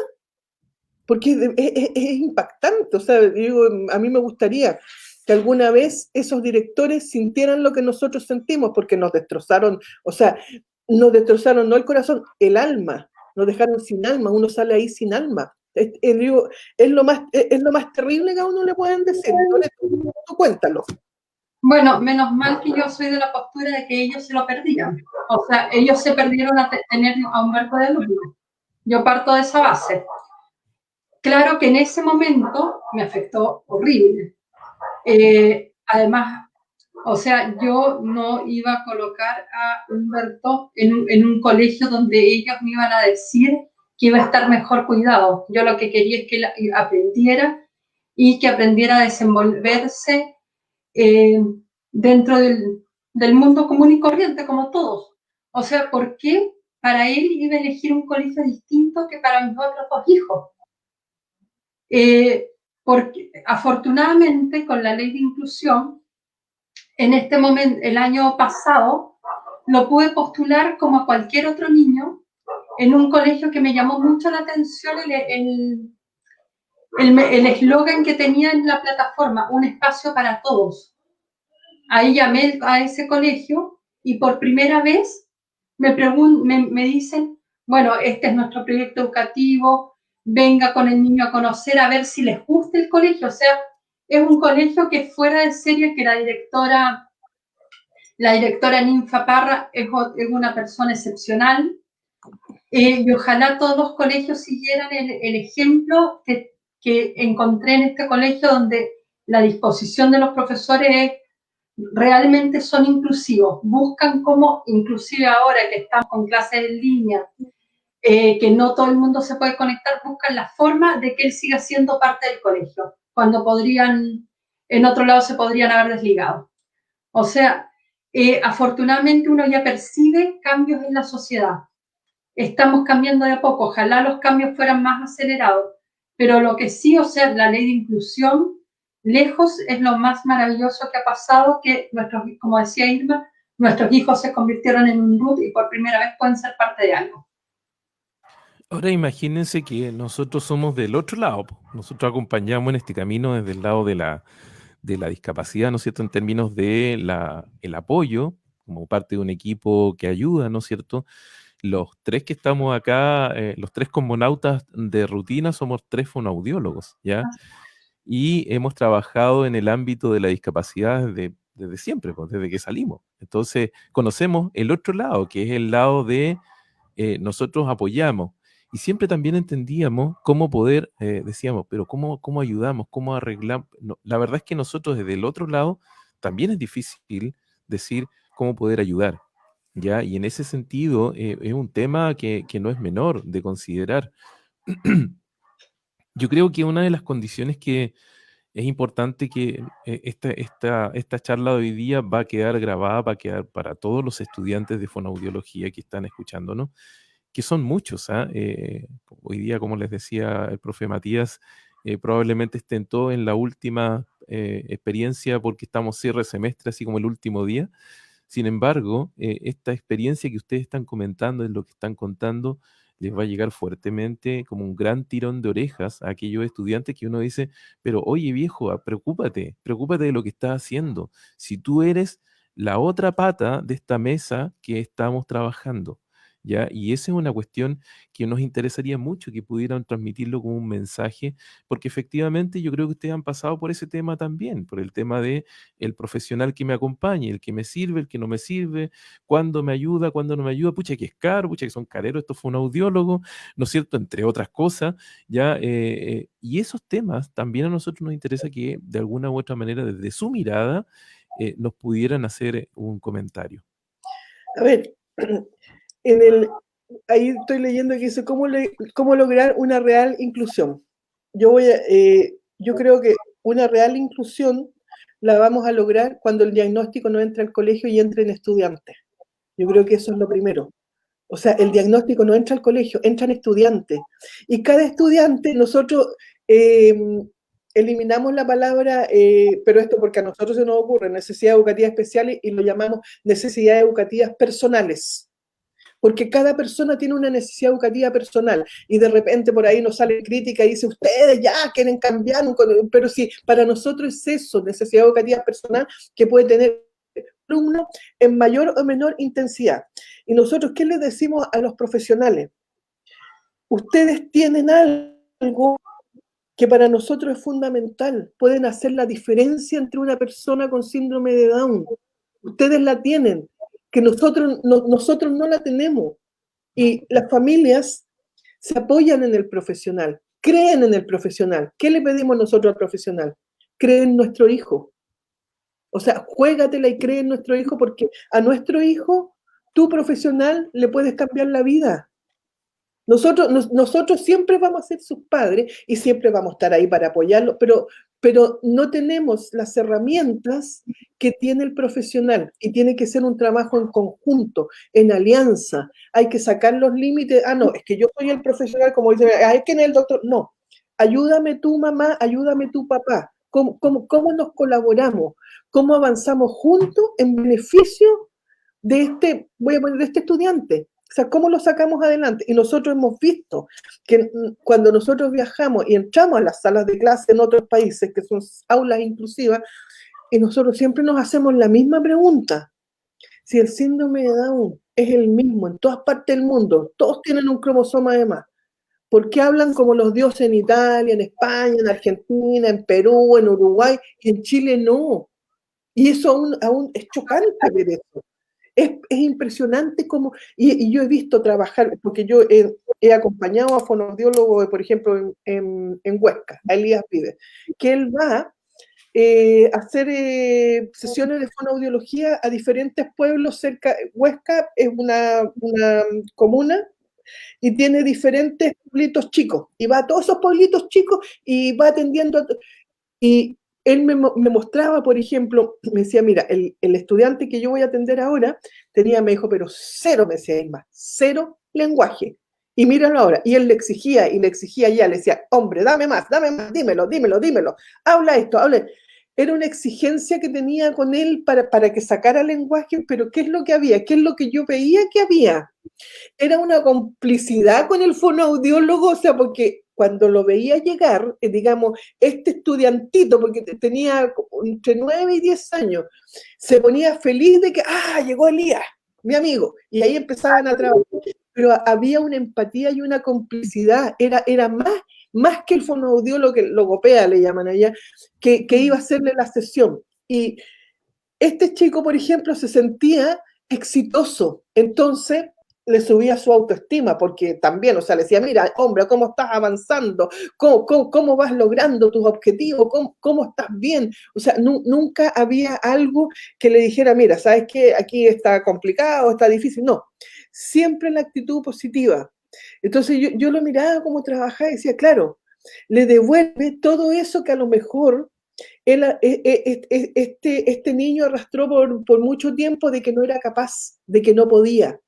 Porque es impactante. O sea, digo, a mí me gustaría que alguna vez esos directores sintieran lo que nosotros sentimos, porque nos destrozaron, o sea, nos destrozaron no el corazón, el alma, nos dejaron sin alma, uno sale ahí sin alma. Digo, es lo más terrible que a uno le pueden decir. Tú cuéntalo. Bueno, menos mal que yo soy de la postura de que ellos se lo perdían. O sea, ellos se perdieron a tener a Humberto de alumno. Yo parto de esa base. Claro que en ese momento me afectó horrible. Además, o sea, yo no iba a colocar a Humberto en un colegio donde ellos me iban a decir que iba a estar mejor cuidado. Yo lo que quería es que él aprendiera, y que aprendiera a desenvolverse dentro del mundo común y corriente, como todos. O sea, ¿por qué para él iba a elegir un colegio distinto que para mis otros 2 hijos? Porque afortunadamente con la ley de inclusión, en este momento, el año pasado, lo pude postular como a cualquier otro niño en un colegio que me llamó mucho la atención el eslogan que tenía en la plataforma, un espacio para todos. Ahí llamé a ese colegio y por primera vez me dicen, bueno, este es nuestro proyecto educativo, venga con el niño a conocer, a ver si les gusta el colegio. O sea, es un colegio que fuera de serie, que la directora Ninfa Parra es una persona excepcional, y ojalá todos los colegios siguieran el ejemplo que encontré en este colegio, donde la disposición de los profesores realmente son inclusivos, buscan cómo, inclusive ahora que estamos con clases en línea, que no todo el mundo se puede conectar, buscan la forma de que él siga siendo parte del colegio, cuando en otro lado se podrían haber desligado. O sea, afortunadamente uno ya percibe cambios en la sociedad. Estamos cambiando de a poco, ojalá los cambios fueran más acelerados, pero lo que sí, o sea, la ley de inclusión lejos es lo más maravilloso que ha pasado, que como decía Irma, nuestros hijos se convirtieron en un root y por primera vez pueden ser parte de algo. Ahora imagínense que nosotros somos del otro lado, po. Nosotros acompañamos en este camino desde el lado de la discapacidad, ¿no es cierto?, en términos de el apoyo, como parte de un equipo que ayuda, ¿no es cierto? Los tres que estamos acá, los tres cosmonautas de rutina, somos tres fonoaudiólogos, ¿ya? Y hemos trabajado en el ámbito de la discapacidad desde siempre, pues, desde que salimos. Entonces, conocemos el otro lado, que es el lado de nosotros apoyamos. Y siempre también entendíamos cómo poder, decíamos, pero cómo ayudamos, cómo arreglamos. No, la verdad es que nosotros desde el otro lado también es difícil decir cómo poder ayudar, ¿ya? Y en ese sentido es un tema que no es menor de considerar. Yo creo que una de las condiciones que es importante que esta charla de hoy día va a quedar grabada, va a quedar para todos los estudiantes de fonoaudiología que están escuchándonos, que son muchos, ¿ah? Hoy día, como les decía el profe Matías, probablemente estén todos en la última experiencia porque estamos cierre de semestre, así como el último día. Sin embargo, esta experiencia que ustedes están comentando, es lo que están contando, les va a llegar fuertemente como un gran tirón de orejas a aquellos estudiantes que uno dice, pero oye viejo, preocúpate de lo que estás haciendo. Si tú eres la otra pata de esta mesa que estamos trabajando, ¿ya? Y esa es una cuestión que nos interesaría mucho que pudieran transmitirlo como un mensaje, porque efectivamente yo creo que ustedes han pasado por ese tema también, por el tema de el profesional que me acompañe, el que me sirve, el que no me sirve, cuándo me ayuda, cuándo no me ayuda, pucha que es caro, pucha que son careros, esto fue un audiólogo, ¿no es cierto? Entre otras cosas, ¿ya? Y esos temas también a nosotros nos interesa que de alguna u otra manera, desde su mirada, nos pudieran hacer un comentario. A ver, ahí estoy leyendo que dice cómo lograr una real inclusión. Yo creo que una real inclusión la vamos a lograr cuando el diagnóstico no entra al colegio y entre en estudiantes. Yo creo que eso es lo primero. O sea, el diagnóstico no entra al colegio, entran estudiantes. Y cada estudiante, nosotros eliminamos la palabra, pero esto porque a nosotros se nos ocurre, necesidades educativas especiales, y lo llamamos necesidades educativas personales. Porque cada persona tiene una necesidad educativa personal y de repente por ahí nos sale crítica y dice, ustedes ya quieren cambiar, pero sí, para nosotros es eso, necesidad educativa personal que puede tener alumno en mayor o menor intensidad. Y nosotros, ¿qué les decimos a los profesionales? Ustedes tienen algo que para nosotros es fundamental, pueden hacer la diferencia entre una persona con síndrome de Down. Ustedes la tienen, que nosotros no la tenemos. Y las familias se apoyan en el profesional, creen en el profesional. ¿Qué le pedimos nosotros al profesional? Cree en nuestro hijo. O sea, juégatela y cree en nuestro hijo, porque a nuestro hijo, tú profesional, le puedes cambiar la vida. Nosotros siempre vamos a ser sus padres y siempre vamos a estar ahí para apoyarlo, pero no tenemos las herramientas que tiene el profesional y tiene que ser un trabajo en conjunto, en alianza. Hay que sacar los límites. Ah, no, es que yo soy el profesional, como dice, es que en el doctor. No, ayúdame tú, mamá, ayúdame tú, papá. ¿Cómo nos colaboramos? ¿Cómo avanzamos juntos en beneficio de este estudiante? O sea, ¿cómo lo sacamos adelante? Y nosotros hemos visto que cuando nosotros viajamos y entramos a las salas de clase en otros países, que son aulas inclusivas, y nosotros siempre nos hacemos la misma pregunta. Si el síndrome de Down es el mismo en todas partes del mundo, todos tienen un cromosoma de más, ¿por qué hablan como los dioses en Italia, en España, en Argentina, en Perú, en Uruguay, y en Chile no? Y eso aún es chocante ver eso. Es impresionante como, y yo he visto trabajar, porque yo he acompañado a fonoaudiólogos, por ejemplo, en Huesca, a Elías Vives, que él va a hacer sesiones de fonoaudiología a diferentes pueblos cerca. Huesca es una comuna y tiene diferentes pueblitos chicos, y va a todos esos pueblitos chicos y va atendiendo, y él me mostraba, por ejemplo, me decía, mira, el estudiante que yo voy a atender ahora me dijo, pero cero, me decía Irma, cero lenguaje. Y míralo ahora, y él le exigía, ya le decía, hombre, dame más, dímelo, habla esto, habla. Era una exigencia que tenía con él para que sacara lenguaje, pero ¿qué es lo que había? ¿Qué es lo que yo veía que había? Era una complicidad con el fonoaudiólogo, o sea, porque cuando lo veía llegar, digamos, este estudiantito, porque tenía entre 9 y 10 años, se ponía feliz de que, llegó Elías, mi amigo, y ahí empezaban a trabajar, pero había una empatía y una complicidad, era más que el fonoaudiólogo, que el logopeda le llaman allá, que iba a hacerle la sesión. Y este chico, por ejemplo, se sentía exitoso, entonces le subía su autoestima, porque también, o sea, le decía, mira, hombre, ¿cómo estás avanzando? ¿Cómo vas logrando tus objetivos? ¿Cómo estás bien? O sea, nunca había algo que le dijera, mira, ¿sabes qué? Aquí está complicado, está difícil. No, siempre la actitud positiva. Entonces yo lo miraba como trabajaba y decía, claro, le devuelve todo eso que a lo mejor este niño arrastró por mucho tiempo de que no era capaz, de que no podía.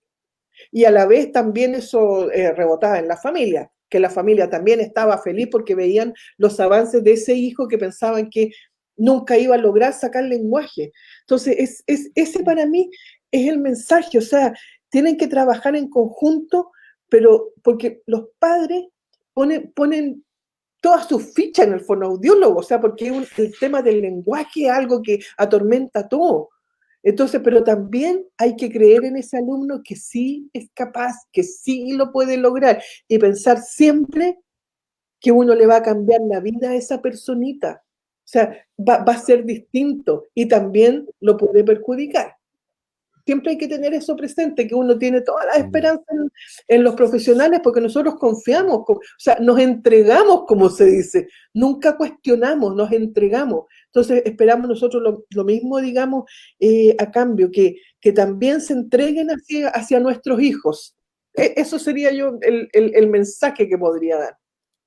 Y a la vez también eso rebotaba en la familia, que la familia también estaba feliz porque veían los avances de ese hijo que pensaban que nunca iba a lograr sacar lenguaje. Entonces, ese para mí es el mensaje, o sea, tienen que trabajar en conjunto, pero porque los padres ponen todas sus fichas en el fonoaudiólogo, o sea, porque el tema del lenguaje es algo que atormenta todo. Entonces, pero también hay que creer en ese alumno que sí es capaz, que sí lo puede lograr y pensar siempre que uno le va a cambiar la vida a esa personita. O sea, va a ser distinto y también lo puede perjudicar. Siempre hay que tener eso presente, que uno tiene toda la esperanza en los profesionales porque nosotros confiamos, o sea, nos entregamos, como se dice, nunca cuestionamos, nos entregamos. Entonces esperamos nosotros lo mismo, digamos, a cambio, que también se entreguen hacia nuestros hijos. Eso sería yo el mensaje que podría dar.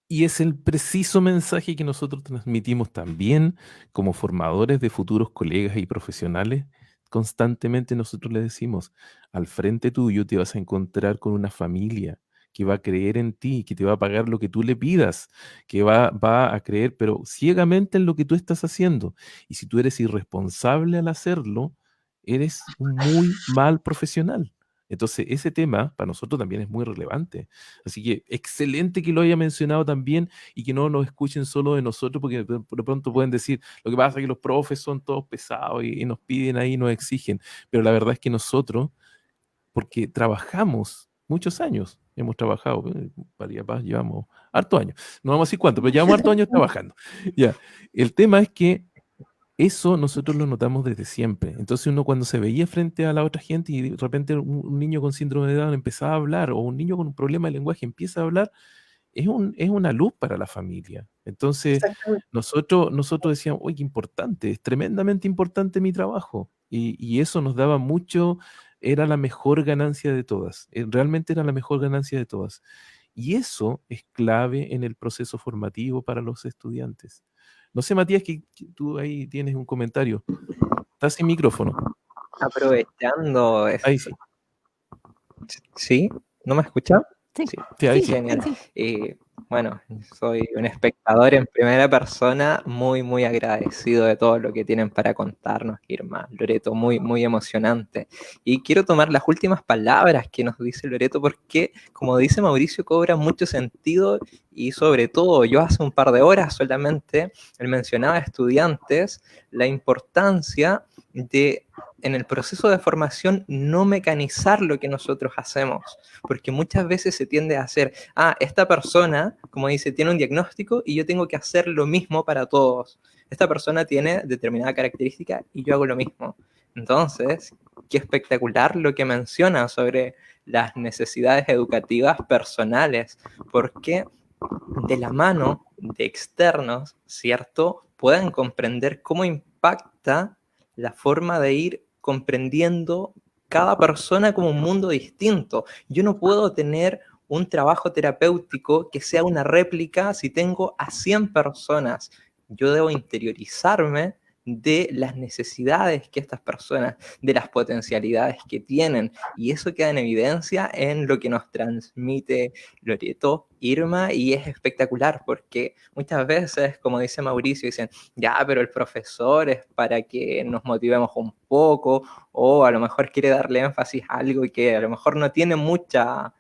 Y es el preciso mensaje que nosotros transmitimos también como formadores de futuros colegas y profesionales. Constantemente nosotros le decimos, al frente tuyo te vas a encontrar con una familia que va a creer en ti, que te va a pagar lo que tú le pidas, que va a creer, pero ciegamente en lo que tú estás haciendo. Y si tú eres irresponsable al hacerlo, eres un muy mal profesional. Entonces, ese tema para nosotros también es muy relevante. Así que excelente que lo haya mencionado también y que no nos escuchen solo de nosotros, porque de pronto pueden decir, lo que pasa es que los profes son todos pesados y nos piden ahí, nos exigen. Pero la verdad es que nosotros, porque trabajamos muchos años, hemos trabajado, para ir Paz llevamos harto años, no vamos a decir cuánto, pero llevamos harto años trabajando. Ya, el tema es que eso nosotros lo notamos desde siempre. Entonces uno cuando se veía frente a la otra gente y de repente un niño con síndrome de Down empezaba a hablar o un niño con un problema de lenguaje empieza a hablar, es una luz para la familia. Entonces Exactamente. nosotros decíamos, oye, qué importante, es tremendamente importante mi trabajo. Y eso nos daba mucho, era la mejor ganancia de todas. Realmente era la mejor ganancia de todas. Y eso es clave en el proceso formativo para los estudiantes. No sé, Matías, que tú ahí tienes un comentario. Estás sin micrófono. Aprovechando eso. Ahí sí. ¿Sí? ¿No me escucha? Sí. Sí, ahí sí. Genial. Bueno, soy un espectador en primera persona, muy, muy agradecido de todo lo que tienen para contarnos, Irma, Loreto, muy, muy emocionante. Y quiero tomar las últimas palabras que nos dice Loreto, porque, como dice Mauricio, cobra mucho sentido y sobre todo, yo hace un par de horas solamente, él mencionaba a estudiantes, la importancia de, en el proceso de formación, no mecanizar lo que nosotros hacemos, porque muchas veces se tiende a hacer, esta persona, como dice, tiene un diagnóstico y yo tengo que hacer lo mismo para todos. Esta persona tiene determinada característica y yo hago lo mismo. Entonces, qué espectacular lo que menciona sobre las necesidades educativas personales, porque de la mano de externos, ¿cierto?, puedan comprender cómo impacta la forma de ir comprendiendo cada persona como un mundo distinto. Yo no puedo tener un trabajo terapéutico que sea una réplica si tengo a 100 personas. Yo debo interiorizarme de las necesidades que estas personas, de las potencialidades que tienen, y eso queda en evidencia en lo que nos transmite Loreto, Irma, y es espectacular porque muchas veces, como dice Mauricio, dicen, ya, pero el profesor es para que nos motivemos un poco, o a lo mejor quiere darle énfasis a algo que a lo mejor no tiene mucho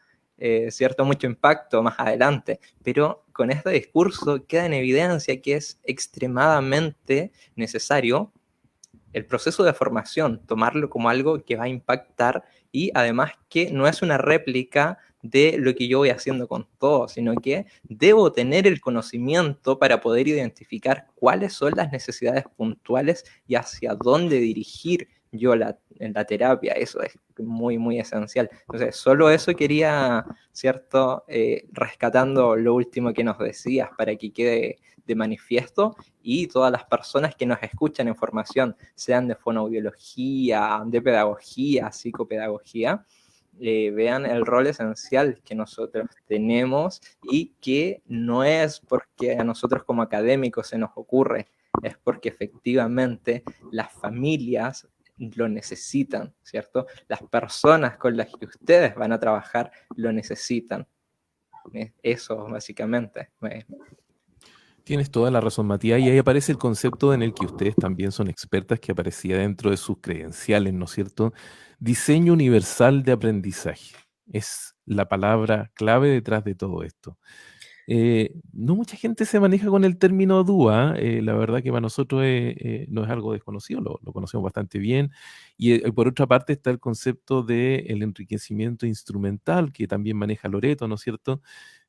impacto más adelante, pero con este discurso queda en evidencia que es extremadamente necesario el proceso de formación, tomarlo como algo que va a impactar y además que no es una réplica de lo que yo voy haciendo con todo, sino que debo tener el conocimiento para poder identificar cuáles son las necesidades puntuales y hacia dónde dirigir yo en la terapia. Eso es muy, muy esencial. Entonces, solo eso quería, ¿cierto? Rescatando lo último que nos decías para que quede de manifiesto, y todas las personas que nos escuchan en formación, sean de fonoaudiología, de pedagogía, psicopedagogía, vean el rol esencial que nosotros tenemos y que no es porque a nosotros como académicos se nos ocurre, es porque efectivamente las familias lo necesitan, ¿cierto? Las personas con las que ustedes van a trabajar lo necesitan. Eso, básicamente. Tienes toda la razón, Matías, y ahí aparece el concepto en el que ustedes también son expertas, que aparecía dentro de sus credenciales, ¿no es cierto? Diseño universal de aprendizaje. Es la palabra clave detrás de todo esto. No mucha gente se maneja con el término DUA, la verdad que para nosotros no es algo desconocido, lo conocemos bastante bien, y por otra parte está el concepto del enriquecimiento instrumental, que también maneja Loreto, ¿no es cierto?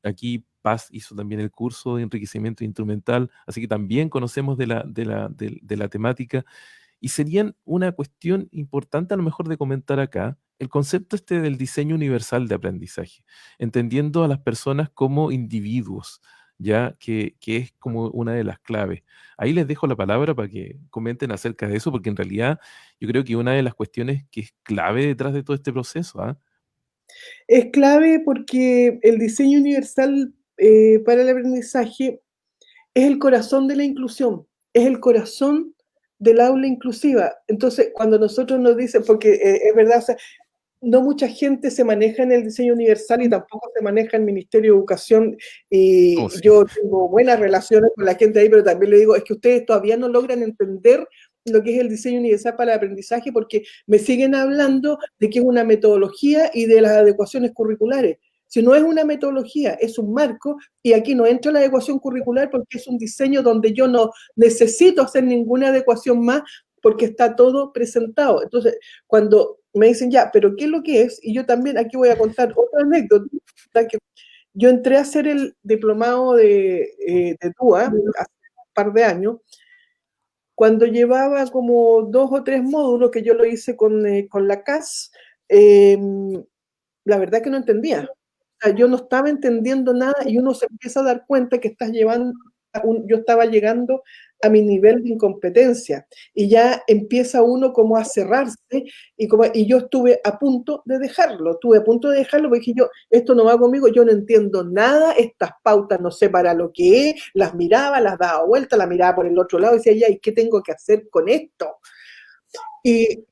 Aquí Paz hizo también el curso de enriquecimiento instrumental, así que también conocemos de la temática, y serían una cuestión importante a lo mejor de comentar acá, el concepto este del diseño universal de aprendizaje, entendiendo a las personas como individuos, ya que es como una de las claves. Ahí les dejo la palabra para que comenten acerca de eso, porque en realidad yo creo que una de las cuestiones que es clave detrás de todo este proceso, ¿ah? Es clave porque el diseño universal para el aprendizaje es el corazón de la inclusión, es el corazón del aula inclusiva. Entonces, cuando nosotros nos dicen, porque es verdad, o sea, no mucha gente se maneja en el diseño universal y tampoco se maneja en el Ministerio de Educación, Oh, y sí. yo tengo buenas relaciones con la gente ahí, pero también le digo, es que ustedes todavía no logran entender lo que es el diseño universal para el aprendizaje, porque me siguen hablando de que es una metodología y de las adecuaciones curriculares. Si no es una metodología, es un marco, y aquí no entra la adecuación curricular porque es un diseño donde yo no necesito hacer ninguna adecuación más porque está todo presentado. Entonces, cuando me dicen, ya, pero ¿qué es lo que es? Y yo también aquí voy a contar otra anécdota, que yo entré a hacer el diplomado de TUA hace un par de años, cuando llevaba como 2 o 3 módulos, que yo lo hice con la CAS, la verdad que no entendía. O sea, yo no estaba entendiendo nada, y uno se empieza a dar cuenta que estás llevando, yo estaba llegando a mi nivel de incompetencia, y ya empieza uno como a cerrarse, y yo estuve a punto de dejarlo, porque dije yo, esto no va conmigo, yo no entiendo nada, estas pautas no sé para lo que es, las miraba, las daba vuelta, la miraba por el otro lado y decía, ya, ¿y qué tengo que hacer con esto? Y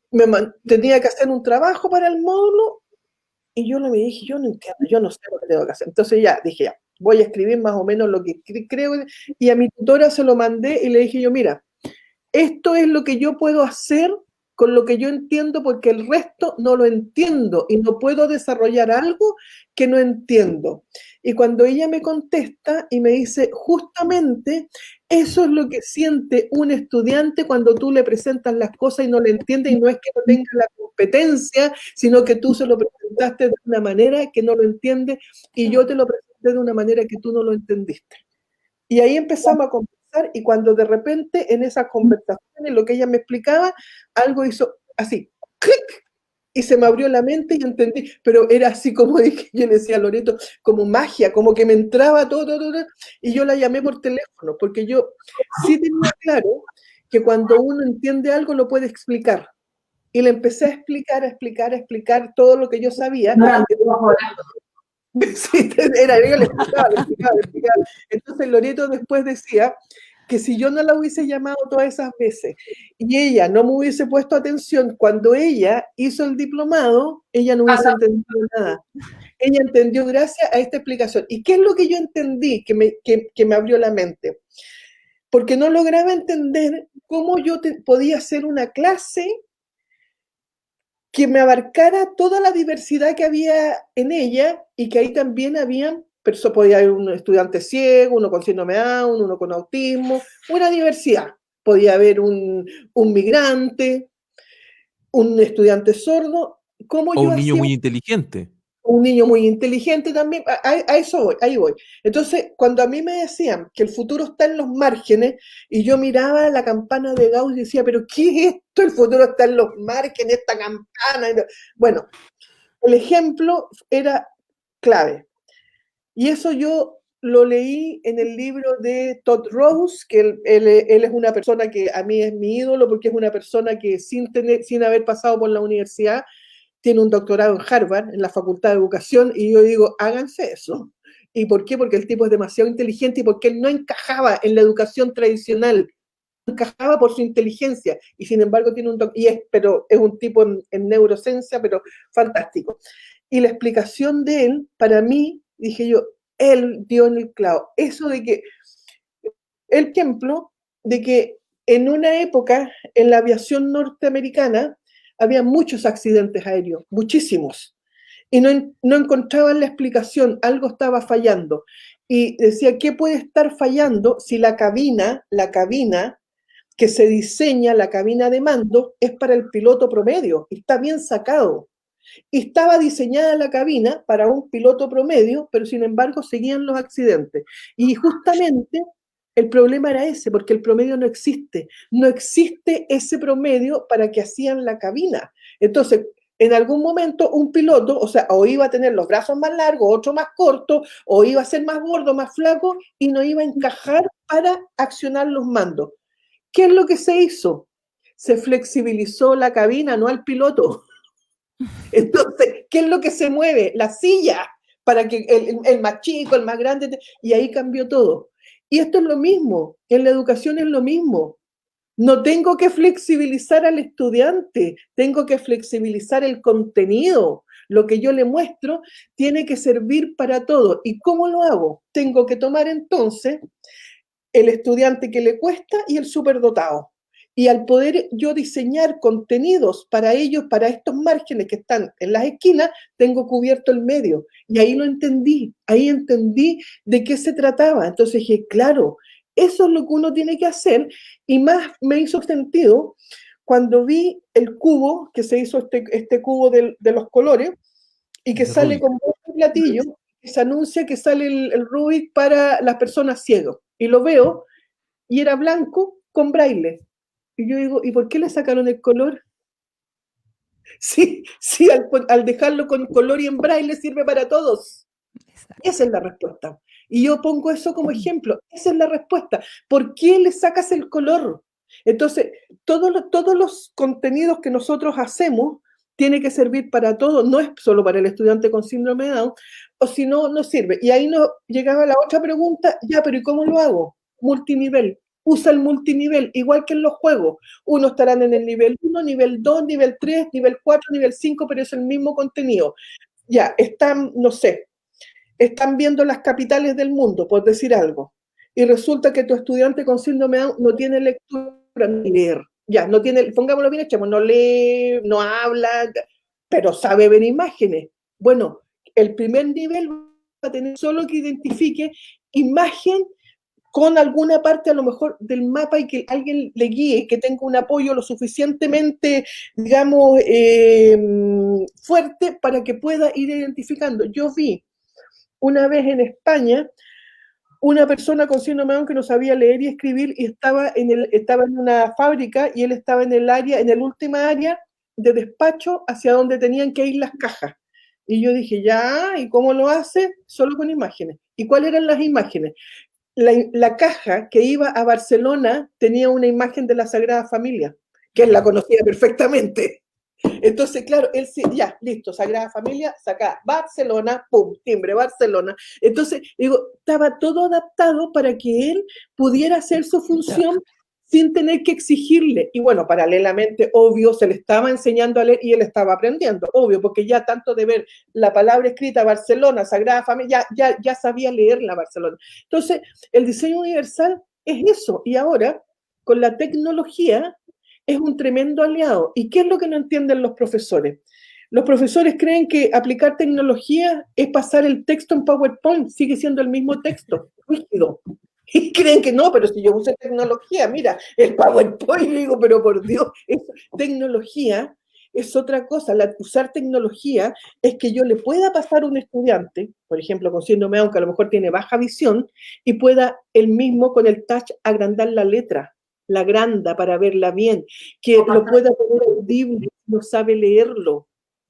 tenía que hacer un trabajo para el módulo, y yo me dije, yo no entiendo, yo no sé lo que tengo que hacer. Entonces ya, dije, ya, voy a escribir más o menos lo que creo, y a mi tutora se lo mandé y le dije yo, mira, esto es lo que yo puedo hacer con lo que yo entiendo, porque el resto no lo entiendo y no puedo desarrollar algo que no entiendo. Y cuando ella me contesta y me dice, justamente eso es lo que siente un estudiante cuando tú le presentas las cosas y no le entiende, y no es que no tenga la competencia, sino que tú se lo presentaste de una manera que no lo entiende, y yo te lo presenté de una manera que tú no lo entendiste. Y ahí empezamos a conversar, y cuando de repente en esas conversaciones, lo que ella me explicaba, algo hizo así, clic, y se me abrió la mente y entendí, pero era así como dije, yo le decía a Loreto, como magia, como que me entraba todo, y yo la llamé por teléfono, porque yo sí tenía claro que cuando uno entiende algo lo puede explicar. Y le empecé a explicar todo lo que yo sabía. Sí, yo le explicaba. Entonces Loreto después decía que si yo no la hubiese llamado todas esas veces y ella no me hubiese puesto atención, cuando ella hizo el diplomado, ella no hubiese entendido nada. Ella entendió gracias a esta explicación. ¿Y qué es lo que yo entendí que me abrió la mente? Porque no lograba entender cómo yo podía hacer una clase que me abarcara toda la diversidad que había en ella y que ahí también habían, pero eso podía haber un estudiante ciego, uno con síndrome Down, uno con autismo, una diversidad. Podía haber un migrante, un estudiante sordo. ¿Cómo O yo un niño hacía? muy inteligente. Un niño muy inteligente también, a eso voy, ahí voy. Entonces, cuando a mí me decían que el futuro está en los márgenes, y yo miraba la campana de Gauss y decía, pero ¿qué es esto? El futuro está en los márgenes, esta campana. Bueno, el ejemplo era clave. Y eso yo lo leí en el libro de Todd Rose, que él es una persona que a mí es mi ídolo, porque es una persona que sin haber pasado por la universidad, tiene un doctorado en Harvard, en la Facultad de Educación, y yo digo, háganse eso. ¿Y por qué? Porque el tipo es demasiado inteligente y porque él no encajaba en la educación tradicional, no encajaba por su inteligencia, y sin embargo tiene pero es un tipo en neurociencia, pero fantástico. Y la explicación de él, para mí, dije yo, él dio en el clavo. Eso de que, el ejemplo de que en una época, en la aviación norteamericana, había muchos accidentes aéreos, muchísimos, y no encontraban la explicación, algo estaba fallando. Y decía, ¿qué puede estar fallando si la cabina que se diseña, la cabina de mando, es para el piloto promedio, está bien sacado? Y estaba diseñada la cabina para un piloto promedio, pero sin embargo seguían los accidentes. Y justamente el problema era ese, porque el promedio no existe. No existe ese promedio para que hacían la cabina. Entonces, en algún momento un piloto, o sea, o iba a tener los brazos más largos, otro más corto, o iba a ser más gordo, más flaco, y no iba a encajar para accionar los mandos. ¿Qué es lo que se hizo? Se flexibilizó la cabina, no al piloto. Entonces, ¿qué es lo que se mueve? La silla, para que el más chico, el más grande, y ahí cambió todo. Y esto es lo mismo, en la educación es lo mismo. No tengo que flexibilizar al estudiante, tengo que flexibilizar el contenido. Lo que yo le muestro tiene que servir para todo. ¿Y cómo lo hago? Tengo que tomar entonces el estudiante que le cuesta y el superdotado. Y al poder yo diseñar contenidos para ellos, para estos márgenes que están en las esquinas, tengo cubierto el medio. Y ahí lo entendí, ahí entendí de qué se trataba. Entonces dije, claro, eso es lo que uno tiene que hacer. Y más me hizo sentido cuando vi el cubo, que se hizo este cubo de los colores, y que sale con un platillo, y se anuncia que sale el Rubik para las personas ciegas. Y lo veo, y era blanco con braille. Y yo digo, ¿y por qué le sacaron el color? Sí, sí, al dejarlo con color y en braille sirve para todos. Exacto. Esa es la respuesta. Y yo pongo eso como ejemplo. Esa es la respuesta. ¿Por qué le sacas el color? Entonces, todos los contenidos que nosotros hacemos tiene que servir para todos, no es solo para el estudiante con síndrome de Down, o si no, no sirve. Y ahí nos llegaba la otra pregunta, ya, pero ¿y cómo lo hago? Multinivel. Usa el multinivel, igual que en los juegos. Uno estarán en el nivel 1, nivel 2, nivel 3, nivel 4, nivel 5, pero es el mismo contenido. Ya, están, no sé, están viendo las capitales del mundo, por decir algo, y resulta que tu estudiante con síndrome de Down no tiene lectura ni leer. Ya, no tiene, pongámoslo bien hecho, no lee, no habla, pero sabe ver imágenes. Bueno, el primer nivel va a tener solo que identifique imagen con alguna parte a lo mejor del mapa y que alguien le guíe, que tenga un apoyo lo suficientemente, digamos, fuerte para que pueda ir identificando. Yo vi una vez en España una persona con síndrome de Down que no sabía leer y escribir y estaba en una fábrica y él estaba en el última área de despacho hacia donde tenían que ir las cajas. Y yo dije, ya, ¿y cómo lo hace? Solo con imágenes. ¿Y cuáles eran las imágenes? La caja que iba a Barcelona tenía una imagen de la Sagrada Familia, que él la conocía perfectamente. Entonces, claro, él sí, ya, listo, Sagrada Familia, saca Barcelona, pum, timbre, Barcelona. Entonces, digo, estaba todo adaptado para que él pudiera hacer su función sin tener que exigirle. Y bueno, paralelamente, obvio, se le estaba enseñando a leer y él estaba aprendiendo, obvio, porque ya tanto de ver la palabra escrita Barcelona, Sagrada Familia, ya sabía leer la Barcelona. Entonces, el diseño universal es eso. Y ahora, con la tecnología, es un tremendo aliado. ¿Y qué es lo que no entienden los profesores? Los profesores creen que aplicar tecnología es pasar el texto en PowerPoint, sigue siendo el mismo texto, rígido. Y creen que no, pero si yo uso tecnología, mira, el PowerPoint, digo, pero por Dios, tecnología es otra cosa. Usar tecnología es que yo le pueda pasar a un estudiante, por ejemplo, con síndrome Down, que a lo mejor tiene baja visión, y pueda él mismo con el touch agrandar la letra, la agranda para verla bien, que lo pueda poner audible, no sabe leerlo,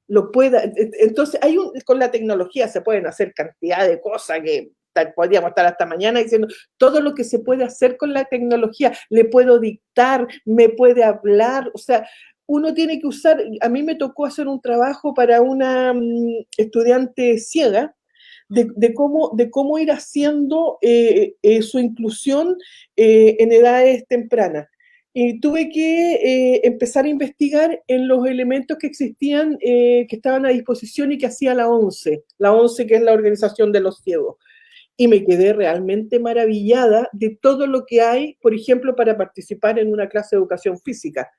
lo pueda. Entonces, con la tecnología se pueden hacer cantidad de cosas que podríamos estar hasta mañana diciendo todo lo que se puede hacer con la tecnología. Le puedo dictar, me puede hablar, o sea, uno tiene que usar. A mí me tocó hacer un trabajo para una estudiante ciega, de cómo ir haciendo su inclusión en edades tempranas. Y tuve que empezar a investigar en los elementos que existían, que estaban a disposición y que hacía la ONCE, que es la Organización de los Ciegos. Y me quedé realmente maravillada de todo lo que hay, por ejemplo, para participar en una clase de educación física.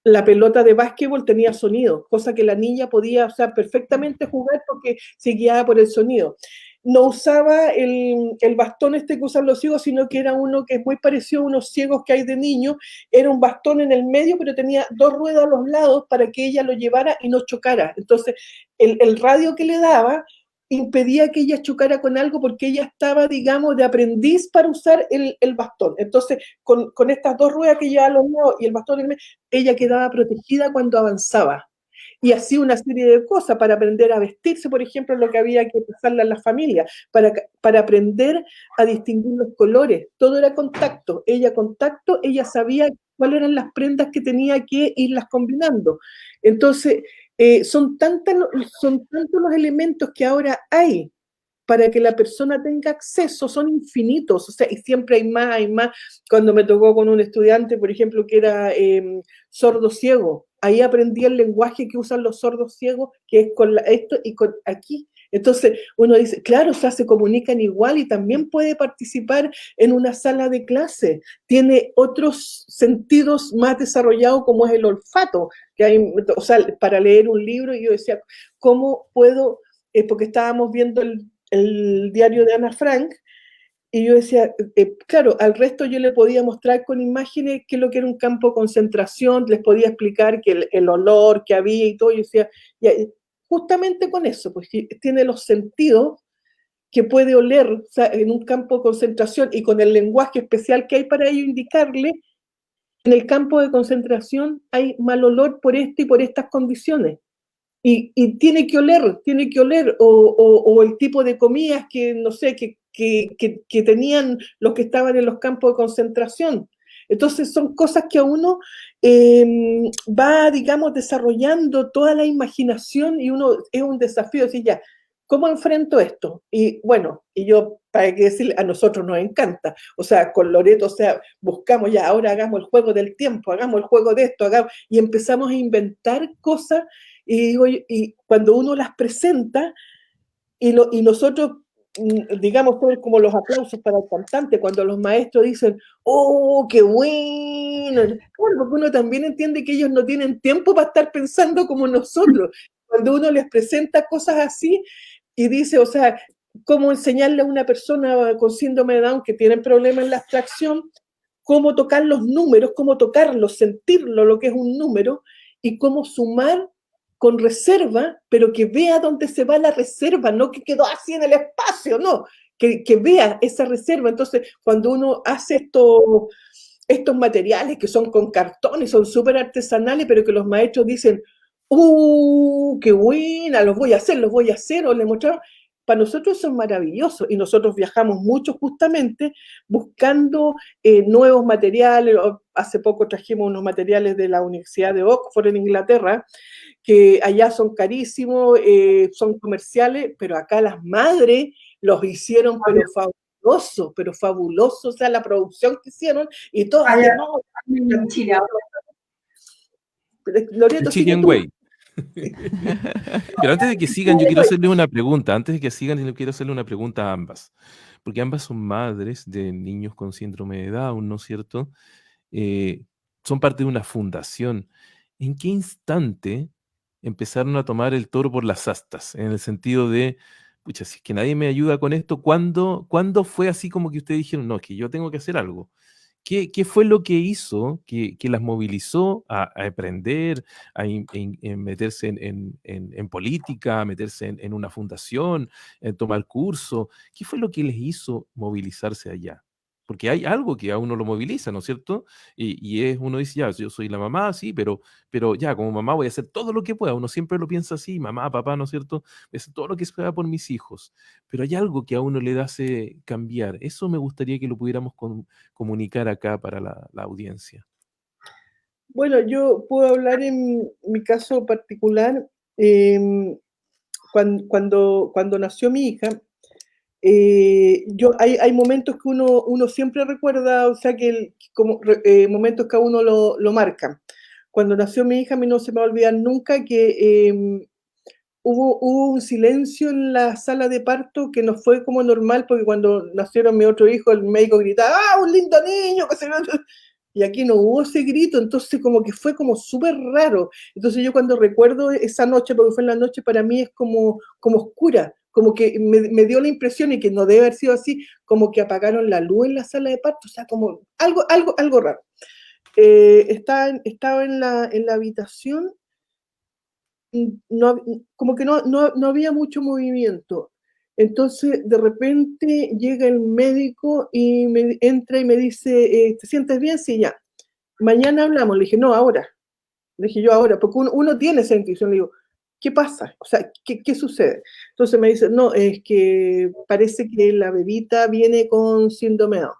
La pelota de básquetbol tenía sonido, cosa que la niña podía, o sea, perfectamente jugar porque se guiaba por el sonido. No usaba el bastón este que usan los ciegos, sino que era uno que es muy parecido a unos ciegos que hay de niños. Era un bastón en el medio, pero tenía dos ruedas a los lados para que ella lo llevara y no chocara. Entonces, el radio que le daba impedía que ella chocara con algo porque ella estaba, digamos, de aprendiz para usar el bastón. Entonces, con estas dos ruedas que llevaba a los lados y el bastón en el medio, ella quedaba protegida cuando avanzaba. Y así una serie de cosas para aprender a vestirse, por ejemplo, lo que había que pasarle a la familia, para aprender a distinguir los colores. Todo era contacto. Ella sabía cuáles eran las prendas que tenía que irlas combinando. Entonces, son tantos los elementos que ahora hay para que la persona tenga acceso, son infinitos, o sea, y siempre hay más, hay más. Cuando me tocó con un estudiante, por ejemplo, que era sordo ciego, ahí aprendí el lenguaje que usan los sordos ciegos, que es con esto y con aquí. Entonces uno dice, claro, o sea, se comunican igual y también puede participar en una sala de clase. Tiene otros sentidos más desarrollados como es el olfato, que hay, o sea, para leer un libro, y yo decía, ¿cómo puedo? Porque estábamos viendo el diario de Ana Frank, y yo decía, claro, al resto yo le podía mostrar con imágenes qué es lo que era un campo de concentración, les podía explicar que el olor que había y todo, y yo decía, ya, justamente con eso, pues tiene los sentidos que puede oler, o sea, en un campo de concentración, y con el lenguaje especial que hay para ello indicarle, en el campo de concentración hay mal olor por y por estas condiciones. Y tiene que oler, o el tipo de comidas que, no sé, que tenían los que estaban en los campos de concentración. Entonces son cosas que a uno va, digamos, desarrollando toda la imaginación, y uno es un desafío decir, ya, ¿cómo enfrento esto? Y bueno, y yo, para qué decir, a nosotros nos encanta. O sea, con Loreto, o sea, buscamos ya, ahora hagamos el juego del tiempo, hagamos el juego de esto, y empezamos a inventar cosas. Y cuando uno las presenta, y nosotros, digamos, como los aplausos para el cantante, cuando los maestros dicen, ¡oh, qué bueno! Claro, porque uno también entiende que ellos no tienen tiempo para estar pensando como nosotros. Cuando uno les presenta cosas así y dice, o sea, cómo enseñarle a una persona con síndrome de Down que tiene problemas en la abstracción, cómo tocar los números, cómo tocarlos, sentirlo, lo que es un número, y cómo sumar con reserva, pero que vea dónde se va la reserva, no que quedó así en el espacio, no, que vea esa reserva. Entonces, cuando uno hace estos materiales que son con cartón y son súper artesanales, pero que los maestros dicen, qué buena, los voy a hacer, o le mostraron, para nosotros eso es maravilloso y nosotros viajamos mucho justamente buscando nuevos materiales. Hace poco trajimos unos materiales de la Universidad de Oxford en Inglaterra, que allá son carísimos, son comerciales, pero acá las madres los hicieron, pero fabuloso, o sea, la producción que hicieron, y todos Allá decían, no, en Chile ahora. El Loreto, sigue Chicken tú. Way. Pero antes de que sigan, yo quiero hacerle una pregunta. Antes de que sigan, yo quiero hacerle una pregunta a ambas. Porque ambas son madres de niños con síndrome de Down, ¿no es cierto? Son parte de una fundación. ¿En qué instante empezaron a tomar el toro por las astas? En el sentido de, pucha, si es que nadie me ayuda con esto, ¿cuándo fue así como que ustedes dijeron, no, es que yo tengo que hacer algo? ¿Qué fue lo que hizo que las movilizó a aprender, en meterse en política, a meterse en una fundación, en tomar curso? ¿Qué fue lo que les hizo movilizarse allá? Porque hay algo que a uno lo moviliza, ¿no es cierto? Y uno dice, ya, yo soy la mamá, sí, pero ya, como mamá voy a hacer todo lo que pueda. Uno siempre lo piensa así, mamá, papá, ¿no es cierto? Voy a hacer todo lo que pueda por mis hijos. Pero hay algo que a uno le hace cambiar. Eso me gustaría que lo pudiéramos comunicar acá para la audiencia. Bueno, yo puedo hablar en mi caso particular. Cuando nació mi hija, hay momentos que uno siempre recuerda, o sea, momentos que a uno lo marcan. Cuando nació mi hija, a mí no se me va a olvidar nunca que hubo un silencio en la sala de parto que no fue como normal, porque cuando nacieron mi otro hijo, el médico gritaba, ¡ah, un lindo niño! Y aquí no hubo ese grito, entonces como que fue como súper raro. Entonces yo cuando recuerdo esa noche, porque fue en la noche, para mí es como oscura, como que me dio la impresión, y que no debe haber sido así, como que apagaron la luz en la sala de parto, o sea, como algo raro. Estaba en la habitación, no, como que no había mucho movimiento. Entonces, de repente llega el médico y entra y me dice, ¿te sientes bien? Sí, ya. Mañana hablamos. Le dije, no, ahora. Le dije yo ahora, porque uno tiene esa intuición. Le digo, ¿qué pasa? O sea, ¿qué sucede? Entonces me dice, no, es que parece que la bebita viene con síndrome Down.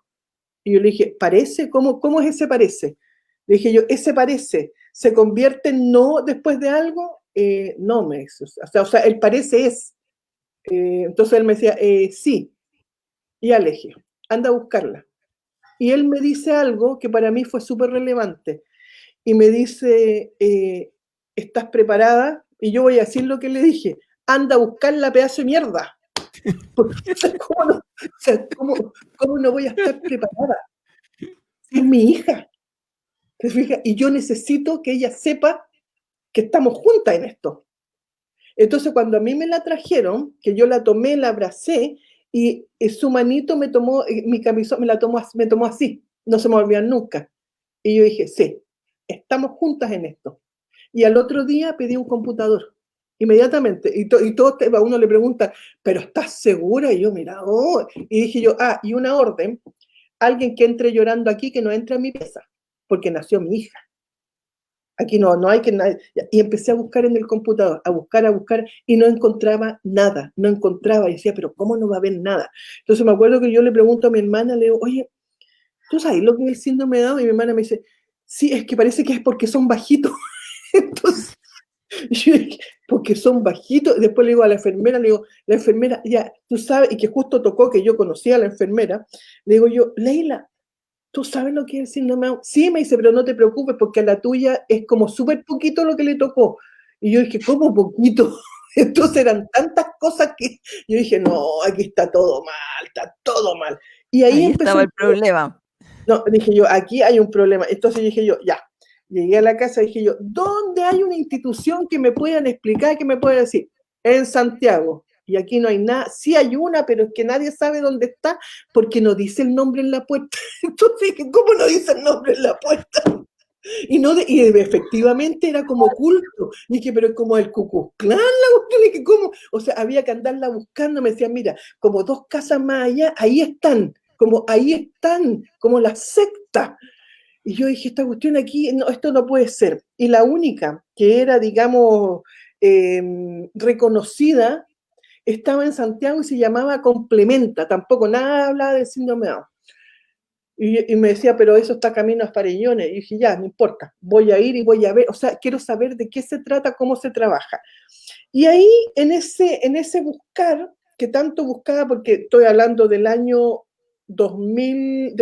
Y yo le dije, ¿parece? ¿Cómo es ese parece? Le dije yo, ¿ese parece se convierte en no después de algo? No, me dice. O sea, el parece es. Entonces él me decía, sí. Y ya le dije, anda a buscarla. Y él me dice algo que para mí fue súper relevante. Y me dice, ¿estás preparada? Y yo voy a decir lo que le dije, anda a buscarla, pedazo de mierda. Porque, ¿cómo no voy a estar preparada? Es mi hija. ¿Te fijas? Y yo necesito que ella sepa que estamos juntas en esto. Entonces, cuando a mí me la trajeron, que yo la tomé, la abracé, y su manito me tomó, mi camisón me tomó así, no se me olvidan nunca. Y yo dije, sí, estamos juntas en esto. Y al otro día pedí un computador, inmediatamente. Y todo a uno le pregunta, ¿pero estás segura? Y yo, mira, oh. Y dije yo, y una orden, alguien que entre llorando aquí, que no entre a mi pieza, porque nació mi hija. Aquí no hay que nadie. Y empecé a buscar en el computador, a buscar, y no encontraba nada, no encontraba. Y decía, pero ¿cómo no va a haber nada? Entonces me acuerdo que yo le pregunto a mi hermana, le digo, oye, ¿tú sabes lo que es el síndrome de Down? Y mi hermana me dice, sí, es que parece que es porque son bajitos. Entonces, yo dije, porque son bajitos. Después le digo a la enfermera, la enfermera, ya, tú sabes, y que justo tocó que yo conocía a la enfermera, le digo yo, Leila, ¿tú sabes lo que es el síndrome de Down? Sí, me dice, pero no te preocupes porque a la tuya es como súper poquito lo que le tocó. Y yo dije, ¿cómo poquito? Entonces eran tantas cosas que yo dije, no, aquí está todo mal. Y ahí estaba el problema. No, dije yo, aquí hay un problema. Entonces dije yo, ya. Llegué a la casa y dije yo, ¿dónde hay una institución que me puedan explicar, que me puedan decir? En Santiago. Y aquí no hay nada. Sí hay una, pero es que nadie sabe dónde está porque no dice el nombre en la puerta. Entonces dije, ¿cómo no dice el nombre en la puerta? Y efectivamente era como oculto. Y dije, pero es como el Ku Klux Klan, la cuestión. Dije, ¿cómo? O sea, había que andarla buscando. Me decían, mira, como 2 casas más allá, ahí están, como la secta. Y yo dije, esta cuestión aquí, no, esto no puede ser. Y la única que era, digamos, reconocida, estaba en Santiago y se llamaba Complementa, tampoco nada hablaba del síndrome de Down. Y me decía, pero eso está camino a Farellones. Y dije, ya, no importa, voy a ir y voy a ver, o sea, quiero saber de qué se trata, cómo se trabaja. Y ahí, en ese buscar, que tanto buscaba, porque estoy hablando del año 2000,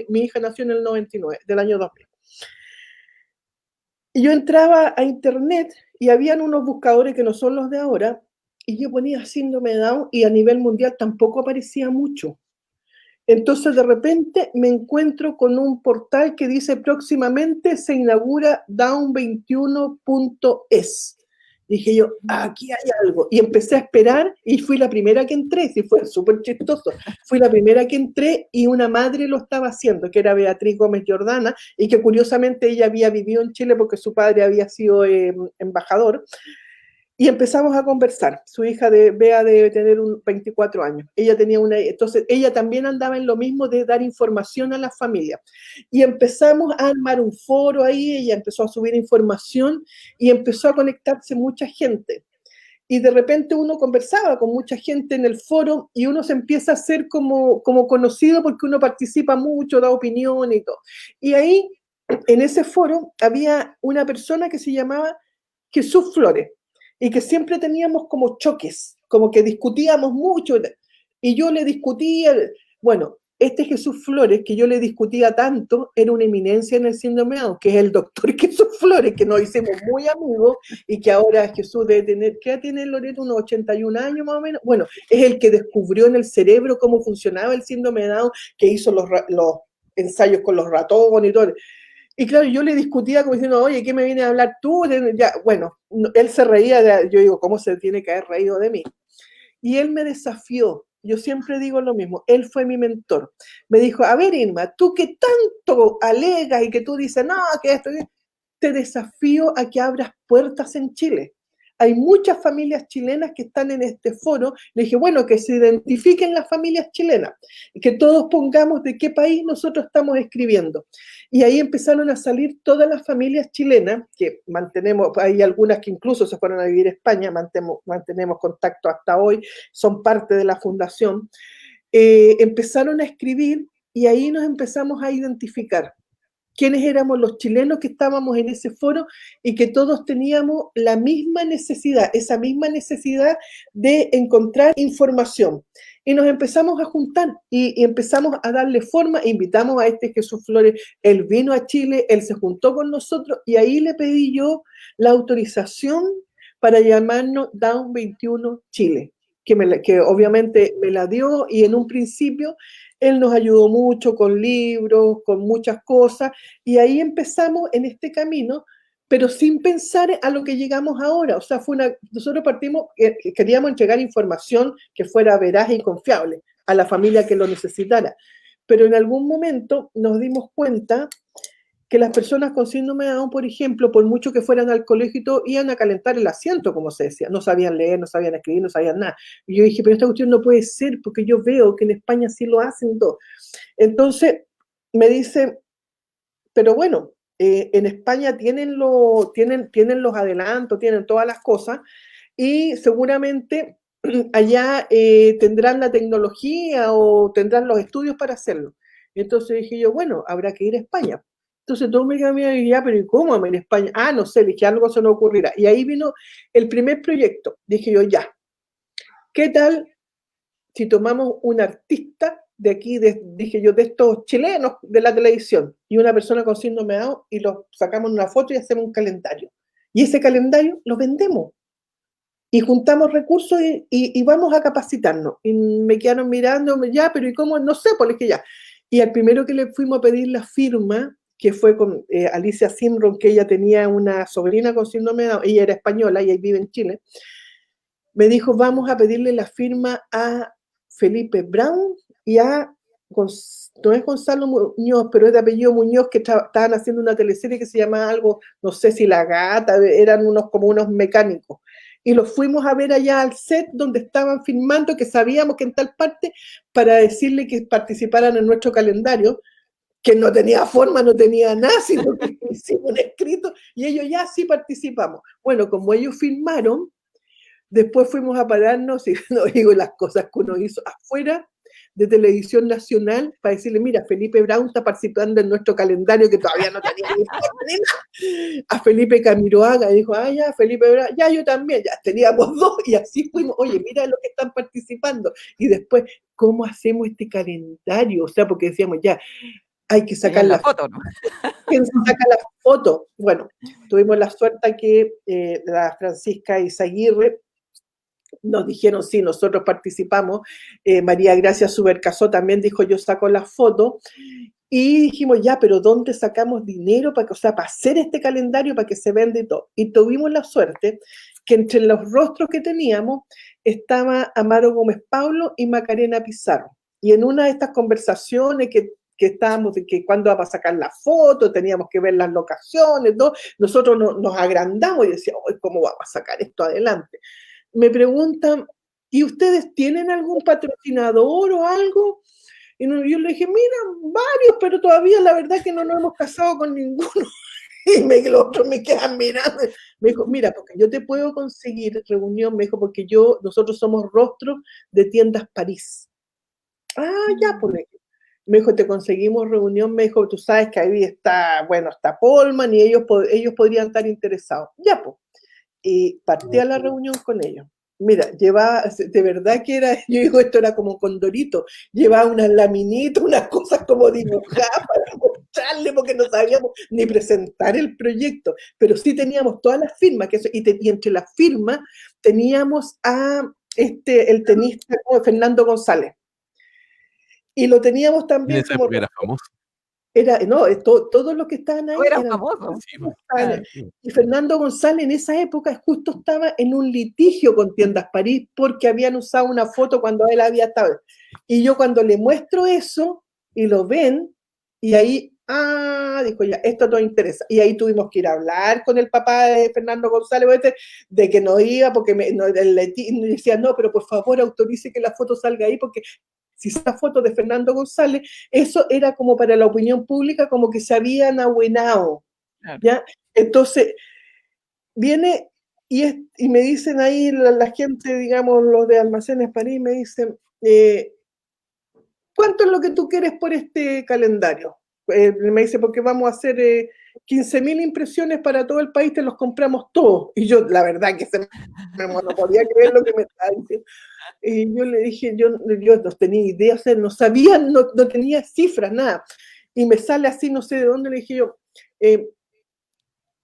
mi hija nació en el 99, del año 2000. Y yo entraba a internet y habían unos buscadores que no son los de ahora, y yo ponía síndrome de Down y a nivel mundial tampoco aparecía mucho. Entonces de repente me encuentro con un portal que dice próximamente se inaugura down21.es. Dije yo, aquí hay algo. Y empecé a esperar y fui la primera que entré, sí, fue súper chistoso. Fui la primera que entré y una madre lo estaba haciendo, que era Beatriz Gómez Jordana, y que curiosamente ella había vivido en Chile porque su padre había sido embajador. Y empezamos a conversar. Su hija Bea debe tener 24 años. Entonces ella también andaba en lo mismo de dar información a las familias. Y empezamos a armar un foro ahí, ella empezó a subir información y empezó a conectarse mucha gente. Y de repente uno conversaba con mucha gente en el foro y uno se empieza a hacer como conocido porque uno participa mucho, da opinión y todo. Y ahí, en ese foro, había una persona que se llamaba Jesús Flores, y que siempre teníamos como choques, como que discutíamos mucho, y yo le discutía, bueno, este Jesús Flores, que yo le discutía tanto, era una eminencia en el síndrome de Down, que es el doctor Jesús Flores, que nos hicimos muy amigos, y que ahora Jesús debe tener, ¿qué tiene Loreto? Unos 81 años más o menos, bueno, es el que descubrió en el cerebro cómo funcionaba el síndrome de Down, que hizo los ensayos con los ratones y todo. Y claro, yo le discutía como diciendo, oye, ¿qué me vienes a hablar tú? Ya, bueno, él se reía, yo digo, ¿cómo se tiene que haber reído de mí? Y él me desafió, yo siempre digo lo mismo, él fue mi mentor. Me dijo, a ver, Irma, tú que tanto alegas y que tú dices, no, que esto, te desafío a que abras puertas en Chile. Hay muchas familias chilenas que están en este foro. Le dije, bueno, que se identifiquen las familias chilenas y que todos pongamos de qué país nosotros estamos escribiendo. Y ahí empezaron a salir todas las familias chilenas, que mantenemos, hay algunas que incluso se fueron a vivir a España, mantenemos contacto hasta hoy, son parte de la fundación. Empezaron a escribir y ahí nos empezamos a identificar quiénes éramos los chilenos que estábamos en ese foro y que todos teníamos la misma necesidad, esa misma necesidad de encontrar información. Y nos empezamos a juntar y empezamos a darle forma, invitamos a este Jesús Flores, él vino a Chile, él se juntó con nosotros y ahí le pedí yo la autorización para llamarnos Down 21 Chile, que obviamente me la dio y en un principio él nos ayudó mucho con libros, con muchas cosas, y ahí empezamos en este camino, pero sin pensar a lo que llegamos ahora. O sea, nosotros partimos, queríamos entregar información que fuera veraz y confiable a la familia que lo necesitara, pero en algún momento nos dimos cuenta que las personas con síndrome de Down, por ejemplo, por mucho que fueran al colegio y todo, iban a calentar el asiento, como se decía. No sabían leer, no sabían escribir, no sabían nada. Y yo dije, pero esta cuestión no puede ser, porque yo veo que en España sí lo hacen todo. Entonces, me dice, pero bueno, en España tienen los adelantos, tienen todas las cosas, y seguramente allá tendrán la tecnología o tendrán los estudios para hacerlo. Entonces dije yo, bueno, habrá que ir a España. Entonces todos me dijeron, ya, pero ¿y cómo en España? Ah, no sé, le dije, algo se nos ocurrirá. Y ahí vino el primer proyecto. Dije yo, ya, ¿qué tal si tomamos un artista de aquí, dije yo, de estos chilenos de la televisión, y una persona con síndrome de Down, y lo sacamos en una foto y hacemos un calendario? Y ese calendario lo vendemos. Y juntamos recursos y vamos a capacitarnos. Y me quedaron mirando, ya, pero ¿y cómo? No sé, pues le dije ya. Y al primero que le fuimos a pedir la firma, que fue con Alicia Simron, que ella tenía una sobrina con síndrome de Down, ella era española y ahí vive en Chile, me dijo, vamos a pedirle la firma a Felipe Brown y a, no es Gonzalo Muñoz, pero es de apellido Muñoz, que estaban haciendo una teleserie que se llamaba algo, no sé si La Gata, eran como unos mecánicos. Y los fuimos a ver allá al set donde estaban filmando, que sabíamos que en tal parte, para decirle que participaran en nuestro calendario, que no tenía forma, no tenía nada, sino que hicimos un escrito, y ellos ya sí participamos. Bueno, como ellos filmaron, Después fuimos a pararnos, y no digo las cosas que uno hizo afuera de Televisión Nacional para decirle, mira, Felipe Brown está participando en nuestro calendario que todavía no tenía ni nada. A Felipe Camiroaga, dijo, ya, Felipe Brown, ya, yo también, ya teníamos dos, y así fuimos, oye, mira lo que están participando. Y después, ¿cómo hacemos este calendario? O sea, porque decíamos, ya, hay que sacar la foto, ¿no? ¿Quién saca la foto? Bueno, tuvimos la suerte que la Francisca Izaguirre nos dijeron, sí, nosotros participamos. María Gracia Subercasó también dijo, yo saco la foto. Y dijimos, ya, pero ¿dónde sacamos dinero para hacer este calendario para que se venda y todo? Y tuvimos la suerte que entre los rostros que teníamos estaba Amaro Gómez Pablo y Macarena Pizarro. Y en una de estas conversaciones que estábamos, de que cuándo vamos a sacar la foto, teníamos que ver las locaciones, ¿no? Nosotros nos agrandamos y decíamos, ¿cómo vamos a sacar esto adelante? Me preguntan, ¿y ustedes tienen algún patrocinador o algo? Y yo le dije, mira, varios, pero todavía la verdad que no nos hemos casado con ninguno. Y los otros me quedan mirando. Me dijo, mira, porque yo te puedo conseguir reunión, me dijo, porque nosotros somos rostros de tiendas París. Ya, pues me dijo, te conseguimos reunión, me dijo, tú sabes que ahí está, bueno, está Polman y ellos podrían estar interesados. Ya, pues. Y partí a la reunión con ellos. Mira, llevaba, de verdad que era, yo digo, esto era como Condorito, llevaba unas laminitas, unas cosas como dibujadas para mostrarle, porque no sabíamos ni presentar el proyecto, pero sí teníamos todas las firmas, y entre las firmas teníamos a el tenista Fernando González. Y lo teníamos también en esa época era famoso. Todos los que estaban ahí eran famosos. Y Fernando González en esa época justo estaba en un litigio con Tiendas París porque habían usado una foto cuando él había estado. Y yo cuando le muestro eso y lo ven, y ahí, dijo ya, esto nos interesa. Y ahí tuvimos que ir a hablar con el papá de Fernando González de que no iba, porque el litigio decía, no, pero por favor autorice que la foto salga ahí, porque si esa foto de Fernando González, eso era como para la opinión pública, como que se habían ahuenado, ¿ya? Entonces, viene y me dicen ahí la gente, digamos, los de Almacenes París, me dicen, ¿cuánto es lo que tú quieres por este calendario? Me dice, porque vamos a hacer 15.000 impresiones para todo el país, te los compramos todos. Y yo, la verdad que no podía creer lo que me estaba diciendo. Y yo le dije, yo no tenía idea, o sea, no sabía, no tenía cifras, nada. Y me sale así, no sé de dónde, le dije yo,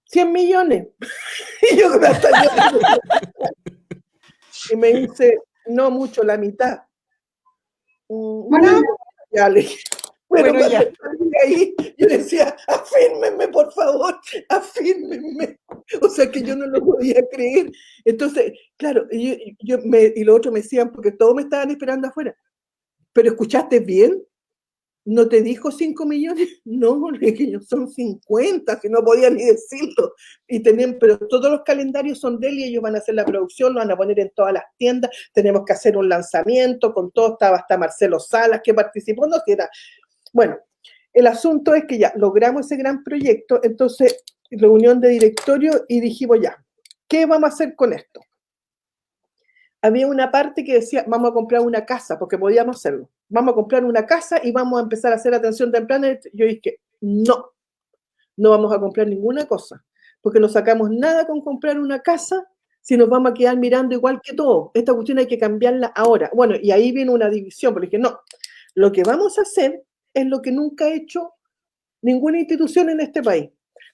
100 millones. Y yo hasta y me dice, no mucho, la mitad. Bueno, ya le dije. Bueno, ya. Ahí, yo decía, afírmenme, por favor, afírmenme. O sea, que yo no lo podía creer. Entonces, claro, y los otros me decían, porque todos me estaban esperando afuera. ¿Pero escuchaste bien? ¿No te dijo 5 millones? No, le dije, son 50, que no podía ni decirlo. Pero todos los calendarios son de él y ellos van a hacer la producción, lo van a poner en todas las tiendas, tenemos que hacer un lanzamiento, con todo estaba hasta Marcelo Salas que participó, no, que era... Bueno, el asunto es que ya logramos ese gran proyecto, entonces reunión de directorio y dijimos ya, ¿qué vamos a hacer con esto? Había una parte que decía, vamos a comprar una casa, porque podíamos hacerlo. Vamos a comprar una casa y vamos a empezar a hacer atención temprana. Yo dije, no vamos a comprar ninguna cosa, porque no sacamos nada con comprar una casa si nos vamos a quedar mirando igual que todo. Esta cuestión hay que cambiarla ahora. Bueno, y ahí viene una división, porque dije, no, lo que vamos a hacer es lo que nunca ha hecho ninguna institución en este país.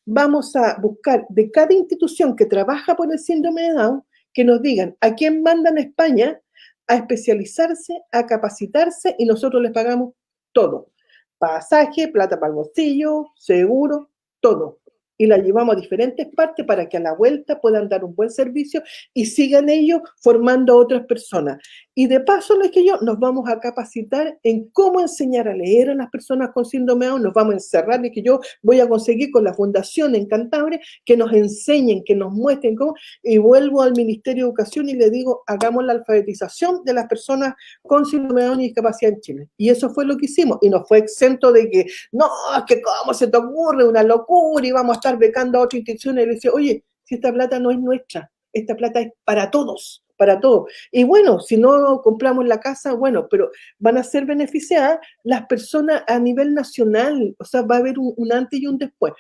Vamos a buscar de cada institución que trabaja por el síndrome de Down, que nos digan a quién mandan a España a especializarse, a capacitarse, y nosotros les pagamos todo. Pasaje, plata para el bolsillo, seguro, todo. Y la llevamos a diferentes partes para que a la vuelta puedan dar un buen servicio y sigan ellos formando a otras personas. Y de paso, les dije yo, nos vamos a capacitar en cómo enseñar a leer a las personas con síndrome de Down, nos vamos a encerrar, y que yo voy a conseguir con la Fundación en Cantabria que nos enseñen, que nos muestren cómo, y vuelvo al Ministerio de Educación y le digo, hagamos la alfabetización de las personas con síndrome de Down y discapacidad en Chile. Y eso fue lo que hicimos, y nos fue exento de que, no, es que cómo se te ocurre, una locura, y vamos a estar becando a otra institución, y le decía, oye, si esta plata no es nuestra, esta plata es para todos. para todo. Y bueno, si no compramos la casa, bueno, pero van a ser beneficiadas las personas a nivel nacional, o sea, va a haber un antes y un después.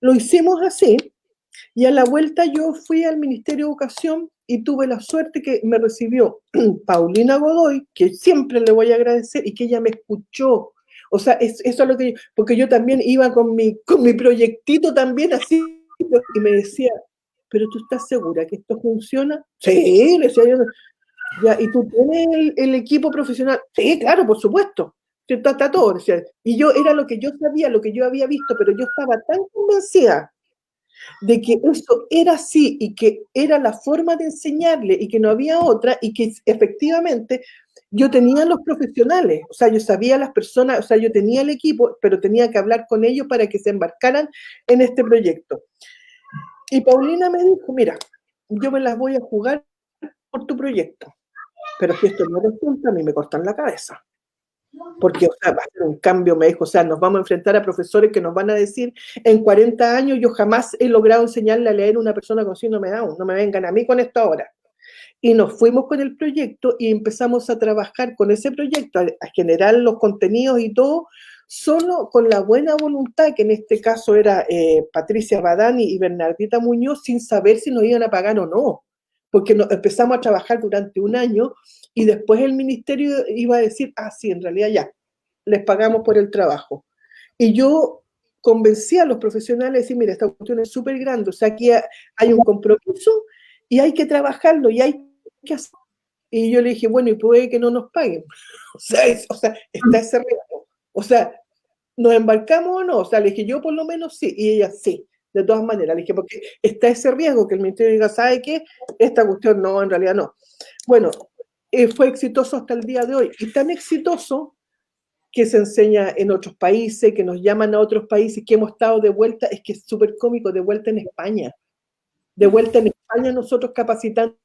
Lo hicimos así, y a la vuelta yo fui al Ministerio de Educación y tuve la suerte que me recibió Paulina Godoy, que siempre le voy a agradecer, y que ella me escuchó. O sea, eso es lo que yo, porque yo también iba con mi proyectito también así, y me decía, ¿pero tú estás segura que esto funciona? Sí, le decía yo. Ya, ¿y tú tienes el equipo profesional? Sí, claro, por supuesto. Sí, está todo. Decía. Y yo era lo que yo sabía, lo que yo había visto, pero yo estaba tan convencida de que eso era así y que era la forma de enseñarle y que no había otra y que efectivamente yo tenía los profesionales, o sea, yo sabía las personas, o sea, yo tenía el equipo, pero tenía que hablar con ellos para que se embarcaran en este proyecto. Y Paulina me dijo, mira, yo me las voy a jugar por tu proyecto, pero si esto no resulta, a mí me cortan la cabeza. Porque, o sea, va a ser un cambio, me dijo, o sea, nos vamos a enfrentar a profesores que nos van a decir, en 40 años yo jamás he logrado enseñarle a leer a una persona con síndrome de Down, no me vengan a mí con esto ahora. Y nos fuimos con el proyecto y empezamos a trabajar con ese proyecto, a generar los contenidos y todo, solo con la buena voluntad, que en este caso era Patricia Badani y Bernardita Muñoz, sin saber si nos iban a pagar o no, porque empezamos a trabajar durante un año y después el ministerio iba a decir, ah, sí, en realidad ya, les pagamos por el trabajo. Y yo convencí a los profesionales de decir, mira, esta cuestión es súper grande, o sea, aquí hay un compromiso y hay que trabajarlo y hay que hacerlo. Y yo le dije, bueno, y puede que no nos paguen. O sea, está ese riesgo. O sea, ¿nos embarcamos o no? O sea, le dije, yo por lo menos sí. Y ella sí, de todas maneras. Le dije, porque está ese riesgo que el ministerio diga, ¿sabe qué? Esta cuestión no, en realidad no. Bueno, fue exitoso hasta el día de hoy. Y tan exitoso que se enseña en otros países, que nos llaman a otros países, que hemos estado de vuelta, es que es súper cómico, de vuelta en España. De vuelta en España nosotros capacitando,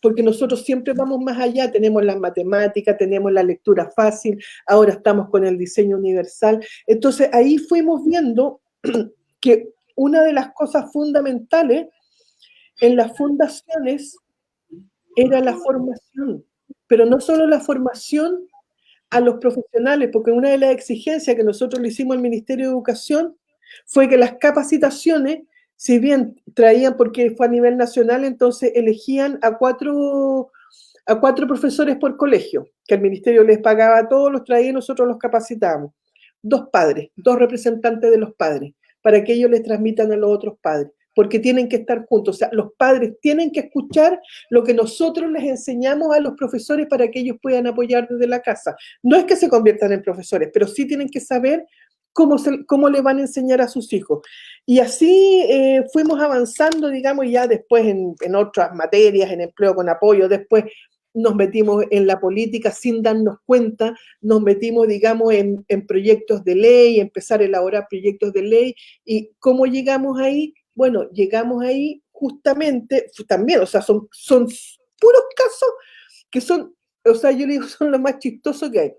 porque nosotros siempre vamos más allá, tenemos las matemáticas, tenemos la lectura fácil, ahora estamos con el diseño universal. Entonces ahí fuimos viendo que una de las cosas fundamentales en las fundaciones era la formación, pero no solo la formación a los profesionales, porque una de las exigencias que nosotros le hicimos al Ministerio de Educación fue que las capacitaciones, si bien traían, porque fue a nivel nacional, entonces elegían a cuatro profesores por colegio, que el ministerio les pagaba a todos, los traía y nosotros los capacitábamos. 2 padres, 2 representantes de los padres, para que ellos les transmitan a los otros padres, porque tienen que estar juntos. O sea, los padres tienen que escuchar lo que nosotros les enseñamos a los profesores para que ellos puedan apoyar desde la casa. No es que se conviertan en profesores, pero sí tienen que saber cómo le van a enseñar a sus hijos. Y así fuimos avanzando, digamos, ya después en otras materias, en empleo con apoyo, después nos metimos en la política sin darnos cuenta, nos metimos, digamos, en proyectos de ley, empezar a elaborar proyectos de ley. ¿Y cómo llegamos ahí? Bueno, llegamos ahí justamente, también, o sea, son puros casos que son, o sea, yo le digo, son lo más chistoso que hay.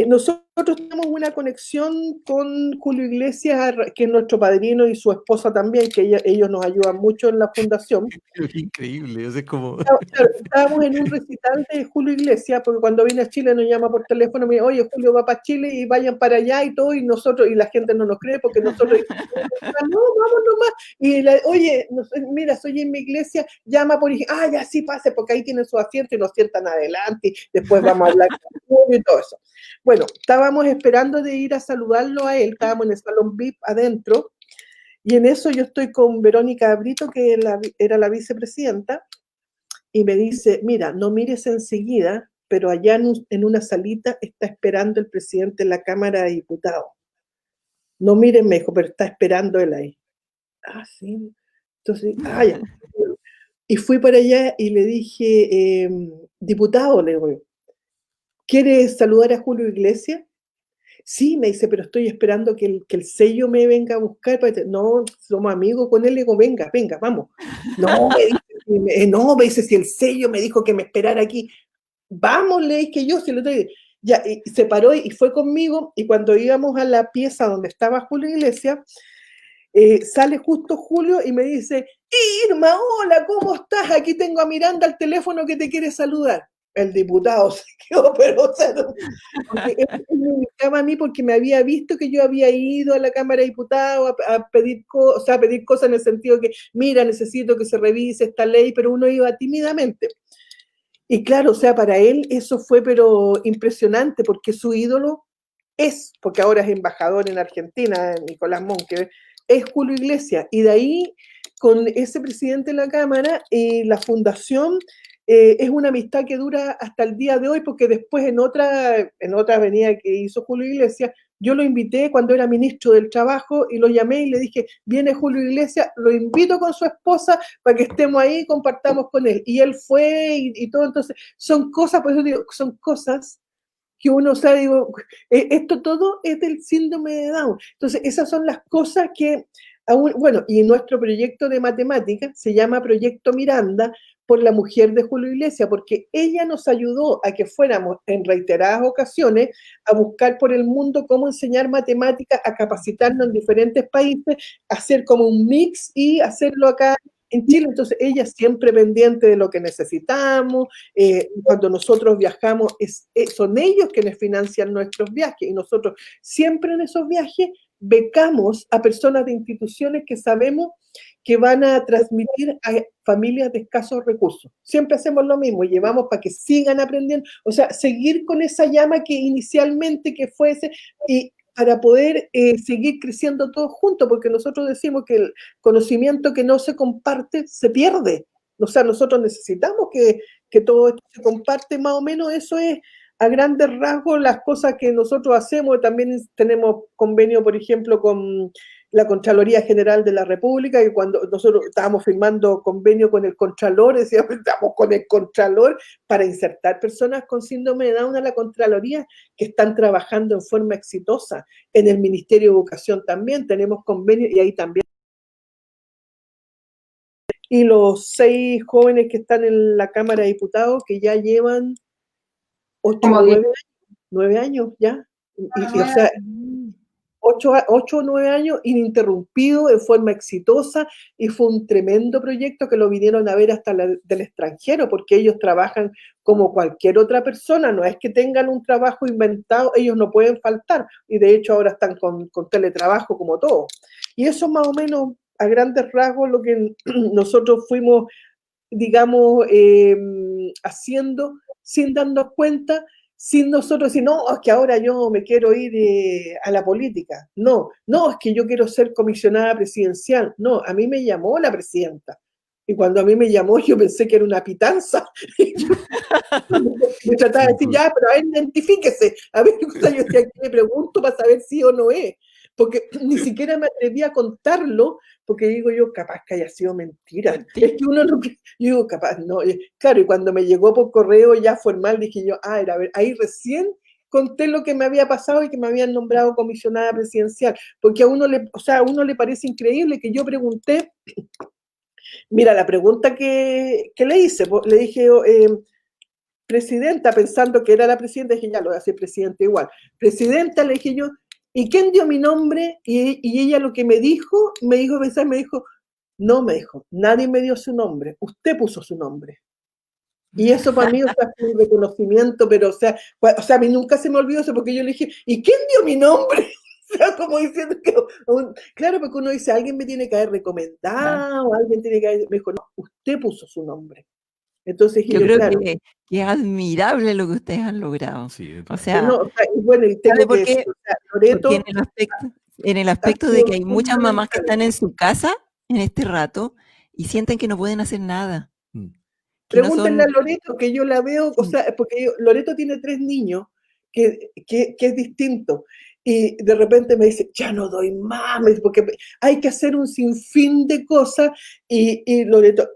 Nosotros tenemos una conexión con Julio Iglesias, que es nuestro padrino, y su esposa también, que ellos nos ayudan mucho en la fundación. Increíble, es como... Claro, estábamos en un recital de Julio Iglesias, porque cuando viene a Chile nos llama por teléfono, me dice, oye, Julio va para Chile y vayan para allá y todo, y nosotros, y la gente no nos cree, porque nosotros, no, vamos nomás, y oye, mira, soy en mi iglesia, llama por, ya sí pase, porque ahí tienen su asiento y nos sientan adelante, y después vamos a hablar con Julio y todo eso. Bueno, estábamos esperando de ir a saludarlo a él, estábamos en el salón VIP adentro, y en eso yo estoy con Verónica Brito, que era la vicepresidenta, y me dice, mira, no mires enseguida, pero allá en una salita está esperando el presidente de la Cámara de Diputados. No mires, me dijo, pero está esperando él ahí. Ah, sí. Entonces, ya. Y fui para allá y le dije, diputado, le digo, ¿quieres saludar a Julio Iglesias? Sí, me dice, pero estoy esperando que el sello me venga a buscar. No, somos amigos con él. Le digo, venga, vamos. No, me dice, si el sello me dijo que me esperara aquí. Vamos, le dije yo, si lo estoy... Ya, y se paró y fue conmigo, y cuando íbamos a la pieza donde estaba Julio Iglesias, sale justo Julio y me dice, Irma, hola, ¿cómo estás? Aquí tengo a Miranda al teléfono que te quiere saludar. El diputado se quedó, pero o sea, porque él me ubicaba a mí porque me había visto que yo había ido a la Cámara de Diputados a pedir, a pedir cosas en el sentido que, mira, necesito que se revise esta ley, pero uno iba tímidamente. Y claro, o sea, para él eso fue pero impresionante porque su ídolo porque ahora es embajador en Argentina, Nicolás Monque, es Julio Iglesias. Y de ahí, con ese presidente de la Cámara, la fundación es una amistad que dura hasta el día de hoy, porque después en otra avenida que hizo Julio Iglesias, yo lo invité cuando era ministro del Trabajo y lo llamé y le dije, viene Julio Iglesias, lo invito con su esposa para que estemos ahí y compartamos con él. Y él fue y todo, entonces son cosas, por eso digo, son cosas que uno sabe, digo, esto todo es del síndrome de Down. Entonces, esas son las cosas que, bueno, y nuestro proyecto de matemáticas se llama Proyecto Miranda por la mujer de Julio Iglesias, porque ella nos ayudó a que fuéramos en reiteradas ocasiones a buscar por el mundo cómo enseñar matemáticas, a capacitarnos en diferentes países, hacer como un mix y hacerlo acá en Chile. Entonces ella siempre pendiente de lo que necesitamos, cuando nosotros viajamos son ellos quienes financian nuestros viajes y nosotros siempre en esos viajes becamos a personas de instituciones que sabemos que van a transmitir a familias de escasos recursos. Siempre hacemos lo mismo, llevamos para que sigan aprendiendo, o sea, seguir con esa llama que inicialmente que fuese, y para poder seguir creciendo todos juntos, porque nosotros decimos que el conocimiento que no se comparte se pierde. O sea, nosotros necesitamos que todo esto se comparte, más o menos eso es a grandes rasgos las cosas que nosotros hacemos. También tenemos convenio, por ejemplo, con la Contraloría General de la República, que cuando nosotros estábamos firmando convenio con el Contralor, decíamos, estamos con el Contralor para insertar personas con síndrome de Down a la Contraloría que están trabajando en forma exitosa. En el Ministerio de Educación también tenemos convenio y ahí también. Y los 6 jóvenes que están en la Cámara de Diputados que ya llevan 9 años ya. O sea, 8 o 9 años ininterrumpido, en forma exitosa, y fue un tremendo proyecto que lo vinieron a ver hasta del extranjero, porque ellos trabajan como cualquier otra persona, no es que tengan un trabajo inventado, ellos no pueden faltar, y de hecho ahora están con teletrabajo como todo. Y eso más o menos, a grandes rasgos, lo que nosotros fuimos, digamos, haciendo sin darnos cuenta, sin nosotros decir, no, es que ahora yo me quiero ir a la política. No, es que yo quiero ser comisionada presidencial. No, a mí me llamó la presidenta. Y cuando a mí me llamó, yo pensé que era una pitanza. Me trataba de decir, ya, pero a ver, identifíquese. A ver, yo decía, ¿qué le pregunto para saber si o no es? Porque ni siquiera me atreví a contarlo, porque digo yo, capaz que haya sido mentira. Es que uno no, yo digo, capaz, no. Claro, y cuando me llegó por correo ya formal, dije yo, era, a ver, ahí recién conté lo que me había pasado y que me habían nombrado comisionada presidencial, porque a uno le parece increíble que yo pregunté. Mira, la pregunta que le hice, le dije, presidenta, pensando que era la presidenta, dije, ya lo voy a hacer presidenta igual. Presidenta, le dije yo, ¿y quién dio mi nombre? Y ella lo que me dijo, no, me dijo, nadie me dio su nombre, usted puso su nombre. Y eso para mí, o sea, fue un reconocimiento, pero, o sea, a mí nunca se me olvidó eso, porque yo le dije, ¿y quién dio mi nombre? O sea, como diciendo que, claro, porque uno dice, alguien me tiene que haber recomendado, alguien tiene que haber, me dijo, no, usted puso su nombre. Entonces, yo creo claro, que es admirable lo que ustedes han logrado. Sí, o sea, y bueno, y tengo por que qué? decir, o sea, Loreto, porque en el aspecto de que hay muchas mamás que están en su casa en este rato y sienten que no pueden hacer nada. Pregúntenle a Loreto, que yo la veo, o sea, porque Loreto tiene 3 niños, que es distinto. Y de repente me dice, ya no doy más, porque hay que hacer un sinfín de cosas. Y Loreto,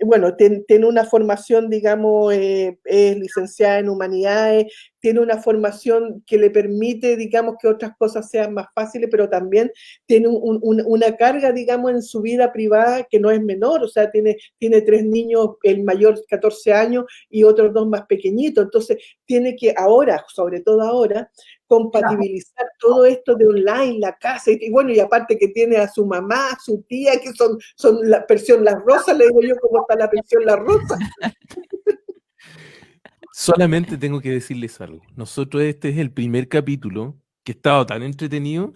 bueno, tiene una formación, digamos, es licenciada en humanidades, tiene una formación que le permite, digamos, que otras cosas sean más fáciles, pero también tiene una carga, digamos, en su vida privada que no es menor, o sea, tiene 3 niños, el mayor 14 años y otros 2 más pequeñitos, entonces tiene que ahora, sobre todo ahora, compatibilizar todo esto de online, la casa, y bueno, y aparte que tiene a su mamá, a su tía, que son la pensión Las Rosas, le digo yo, ¿cómo está la pensión Las Rosas? Solamente tengo que decirles algo. Nosotros este es el primer capítulo que ha estado tan entretenido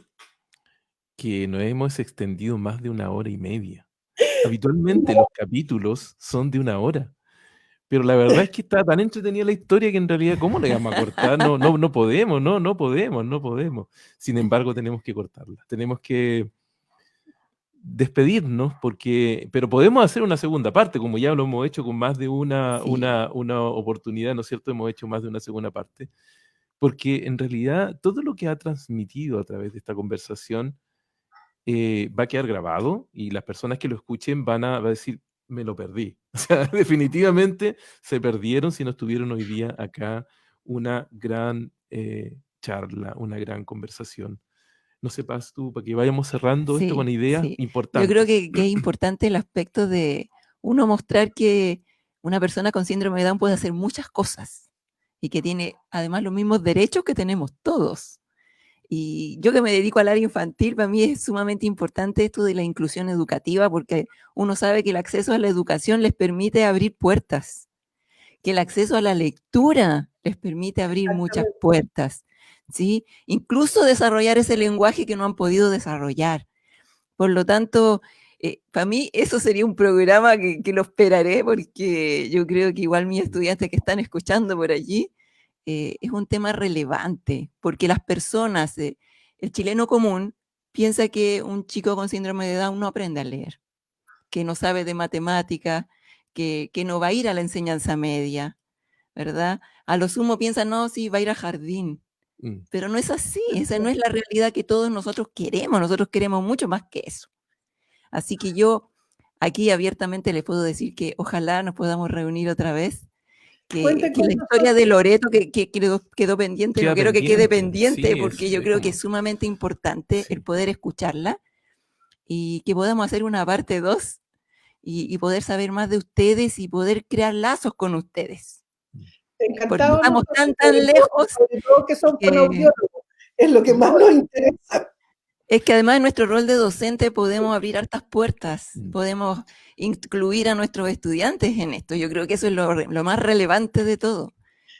que nos hemos extendido más de 1 hora y media. Habitualmente los capítulos son de 1 hora. Pero la verdad es que está tan entretenida la historia que en realidad, ¿cómo le vamos a cortar? No podemos, no podemos. Sin embargo, tenemos que cortarla. Tenemos que despedirnos pero podemos hacer una segunda parte, como ya lo hemos hecho con más de una oportunidad, ¿no es cierto? Hemos hecho más de una segunda parte, porque en realidad todo lo que ha transmitido a través de esta conversación va a quedar grabado y las personas que lo escuchen van a decir, me lo perdí. O sea, definitivamente se perdieron si no estuvieron hoy día acá una gran charla, una gran conversación. No sepas tú, para que vayamos cerrando esto con Sí, ideas sí. Yo importantes. creo que es importante el aspecto de uno mostrar que una persona con síndrome de Down puede hacer muchas cosas y que tiene además los mismos derechos que tenemos todos. Y yo que me dedico al área infantil, para mí es sumamente importante esto de la inclusión educativa, porque uno sabe que el acceso a la educación les permite abrir puertas, que el acceso a la lectura les permite abrir muchas puertas, ¿sí? Incluso desarrollar ese lenguaje que no han podido desarrollar. Por lo tanto, para mí eso sería un programa que lo esperaré, porque yo creo que igual mis estudiantes que están escuchando por allí, es un tema relevante, porque las personas, el chileno común piensa que un chico con síndrome de Down no aprende a leer, que no sabe de matemáticas, que no va a ir a la enseñanza media, ¿verdad? A lo sumo piensa, no, sí, va a ir a jardín, pero no es así, esa no es la realidad que todos nosotros queremos mucho más que eso. Así que yo aquí abiertamente les puedo decir que ojalá nos podamos reunir otra vez, que la historia de Loreto que quedó pendiente, no quiero que quede pendiente, sí, porque yo creo que es sumamente importante el poder escucharla y que podamos hacer una parte 2 y poder saber más de ustedes y poder crear lazos con ustedes. Encantado. Porque estamos tan lejos. Sobre todo que son fonoaudiólogos, es lo que más nos interesa. Es que además en nuestro rol de docente podemos abrir hartas puertas, podemos incluir a nuestros estudiantes en esto. Yo creo que eso es lo más relevante de todo,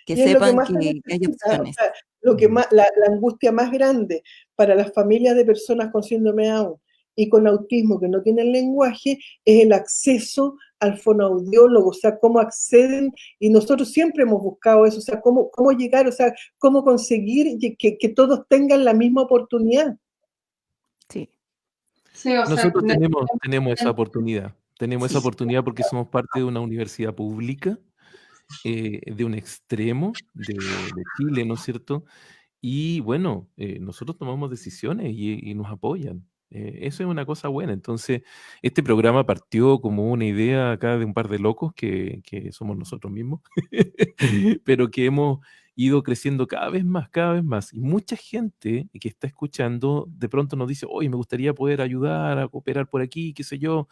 que sepan que hay opciones. O sea, la angustia más grande para las familias de personas con síndrome de Down y con autismo que no tienen lenguaje es el acceso al fonoaudiólogo, o sea, cómo acceden, y nosotros siempre hemos buscado eso, o sea, cómo llegar, o sea, cómo conseguir que todos tengan la misma oportunidad. Sí. Sí, o sea, nosotros tenemos esa oportunidad. Tenemos esa oportunidad porque somos parte de una universidad pública, de un extremo de Chile, ¿no es cierto? Y bueno, nosotros tomamos decisiones y nos apoyan. Eso es una cosa buena. Entonces, este programa partió como una idea acá de un par de locos que somos nosotros mismos, pero que hemos ido creciendo cada vez más. Y mucha gente que está escuchando de pronto nos dice, oye, me gustaría poder ayudar a cooperar por aquí, qué sé yo.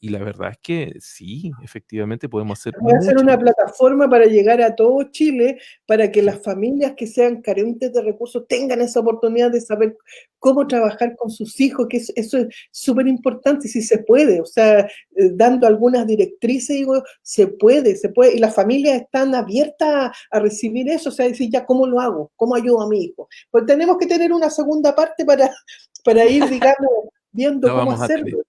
Y la verdad es que sí, efectivamente podemos hacer Voy a hacer una plataforma para llegar a todo Chile, para que las familias que sean carentes de recursos tengan esa oportunidad de saber cómo trabajar con sus hijos, que eso es súper importante, si se puede, o sea, dando algunas directrices, digo, se puede, y las familias están abiertas a recibir eso, o sea, decir, ya, ¿cómo lo hago? ¿Cómo ayudo a mi hijo? Pues tenemos que tener una segunda parte para ir, digamos, viendo cómo hacerlo.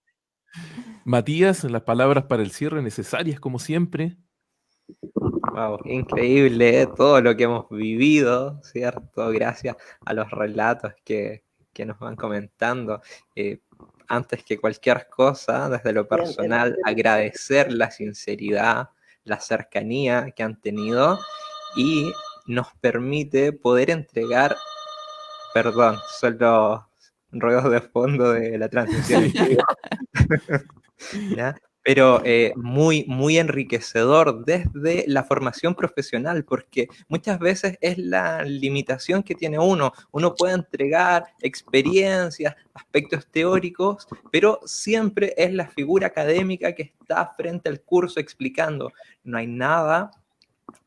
Matías, las palabras para el cierre necesarias, como siempre. Wow, increíble todo lo que hemos vivido, ¿cierto? Gracias a los relatos que nos van comentando. Antes que cualquier cosa, desde lo personal, agradecer la sinceridad, la cercanía que han tenido y nos permite poder entregar, perdón, son los ruidos de fondo de la transmisión. ¿Ya? pero muy, muy enriquecedor desde la formación profesional, porque muchas veces es la limitación que tiene uno. Uno puede entregar experiencias, aspectos teóricos, pero siempre es la figura académica que está frente al curso explicando. No hay nada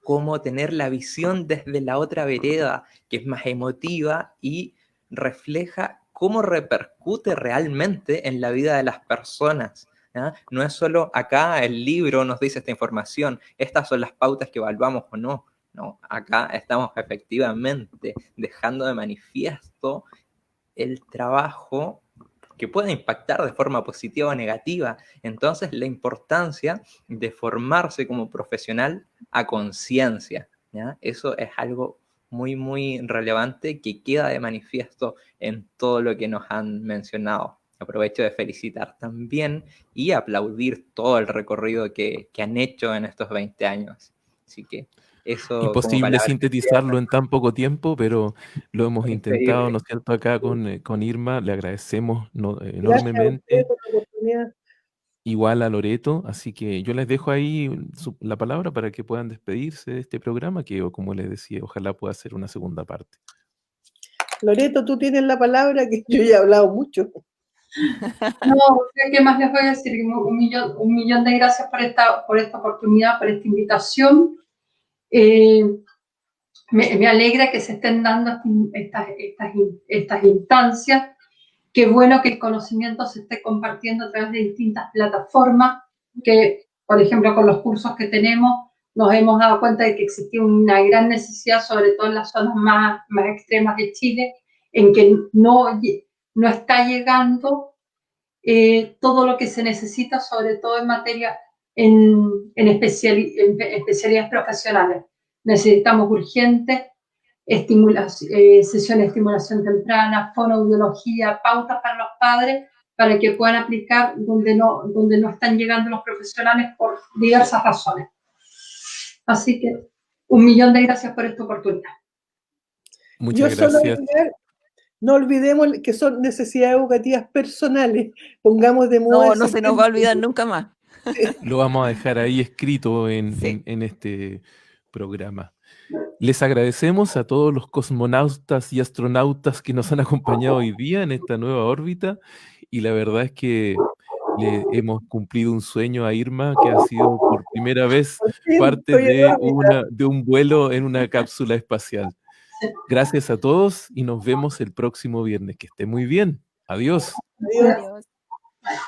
como tener la visión desde la otra vereda, que es más emotiva y refleja cómo repercute realmente en la vida de las personas. ¿Ya? No es solo acá el libro nos dice esta información, estas son las pautas que evaluamos o no. No, acá estamos efectivamente dejando de manifiesto el trabajo que puede impactar de forma positiva o negativa. Entonces, la importancia de formarse como profesional a conciencia, ¿ya? Eso es algo muy, muy relevante que queda de manifiesto en todo lo que nos han mencionado. Aprovecho de felicitar también y aplaudir todo el recorrido que han hecho en estos 20 años. Así que eso como Imposible palabras de sintetizarlo cierre. en tan poco tiempo, pero lo hemos intentado, Increíble. ¿no es cierto?, acá con Irma. Le agradecemos Gracias a ustedes enormemente, por la oportunidad. igual a Loreto. Así que yo les dejo ahí la palabra para que puedan despedirse de este programa, que como les decía, ojalá pueda ser una segunda parte. Loreto, tú tienes la palabra, que yo ya he hablado mucho. No, ¿qué más les voy a decir? Un millón de gracias por esta oportunidad, por esta invitación. Me alegra que se estén dando estas instancias. Qué bueno que el conocimiento se esté compartiendo a través de distintas plataformas, que, por ejemplo, con los cursos que tenemos, nos hemos dado cuenta de que existía una gran necesidad, sobre todo en las zonas más extremas de Chile, en que no está llegando todo lo que se necesita, sobre todo en materia, en especialidades profesionales. Necesitamos urgente sesiones de estimulación temprana, fonoaudiología, pautas para los padres, para que puedan aplicar donde no están llegando los profesionales por diversas razones. Así que 1 millón de gracias por esta oportunidad. Muchas gracias. No olvidemos que son necesidades educativas personales. Pongamos de moda. No se nos va a olvidar nunca más. Lo vamos a dejar ahí escrito Sí. en este programa. Les agradecemos a todos los cosmonautas y astronautas que nos han acompañado hoy día en esta nueva órbita, y la verdad es que le hemos cumplido un sueño a Irma, que ha sido por primera vez parte de un vuelo en una cápsula espacial. Gracias a todos y nos vemos el próximo viernes. Que esté muy bien. Adiós. Adiós. Adiós.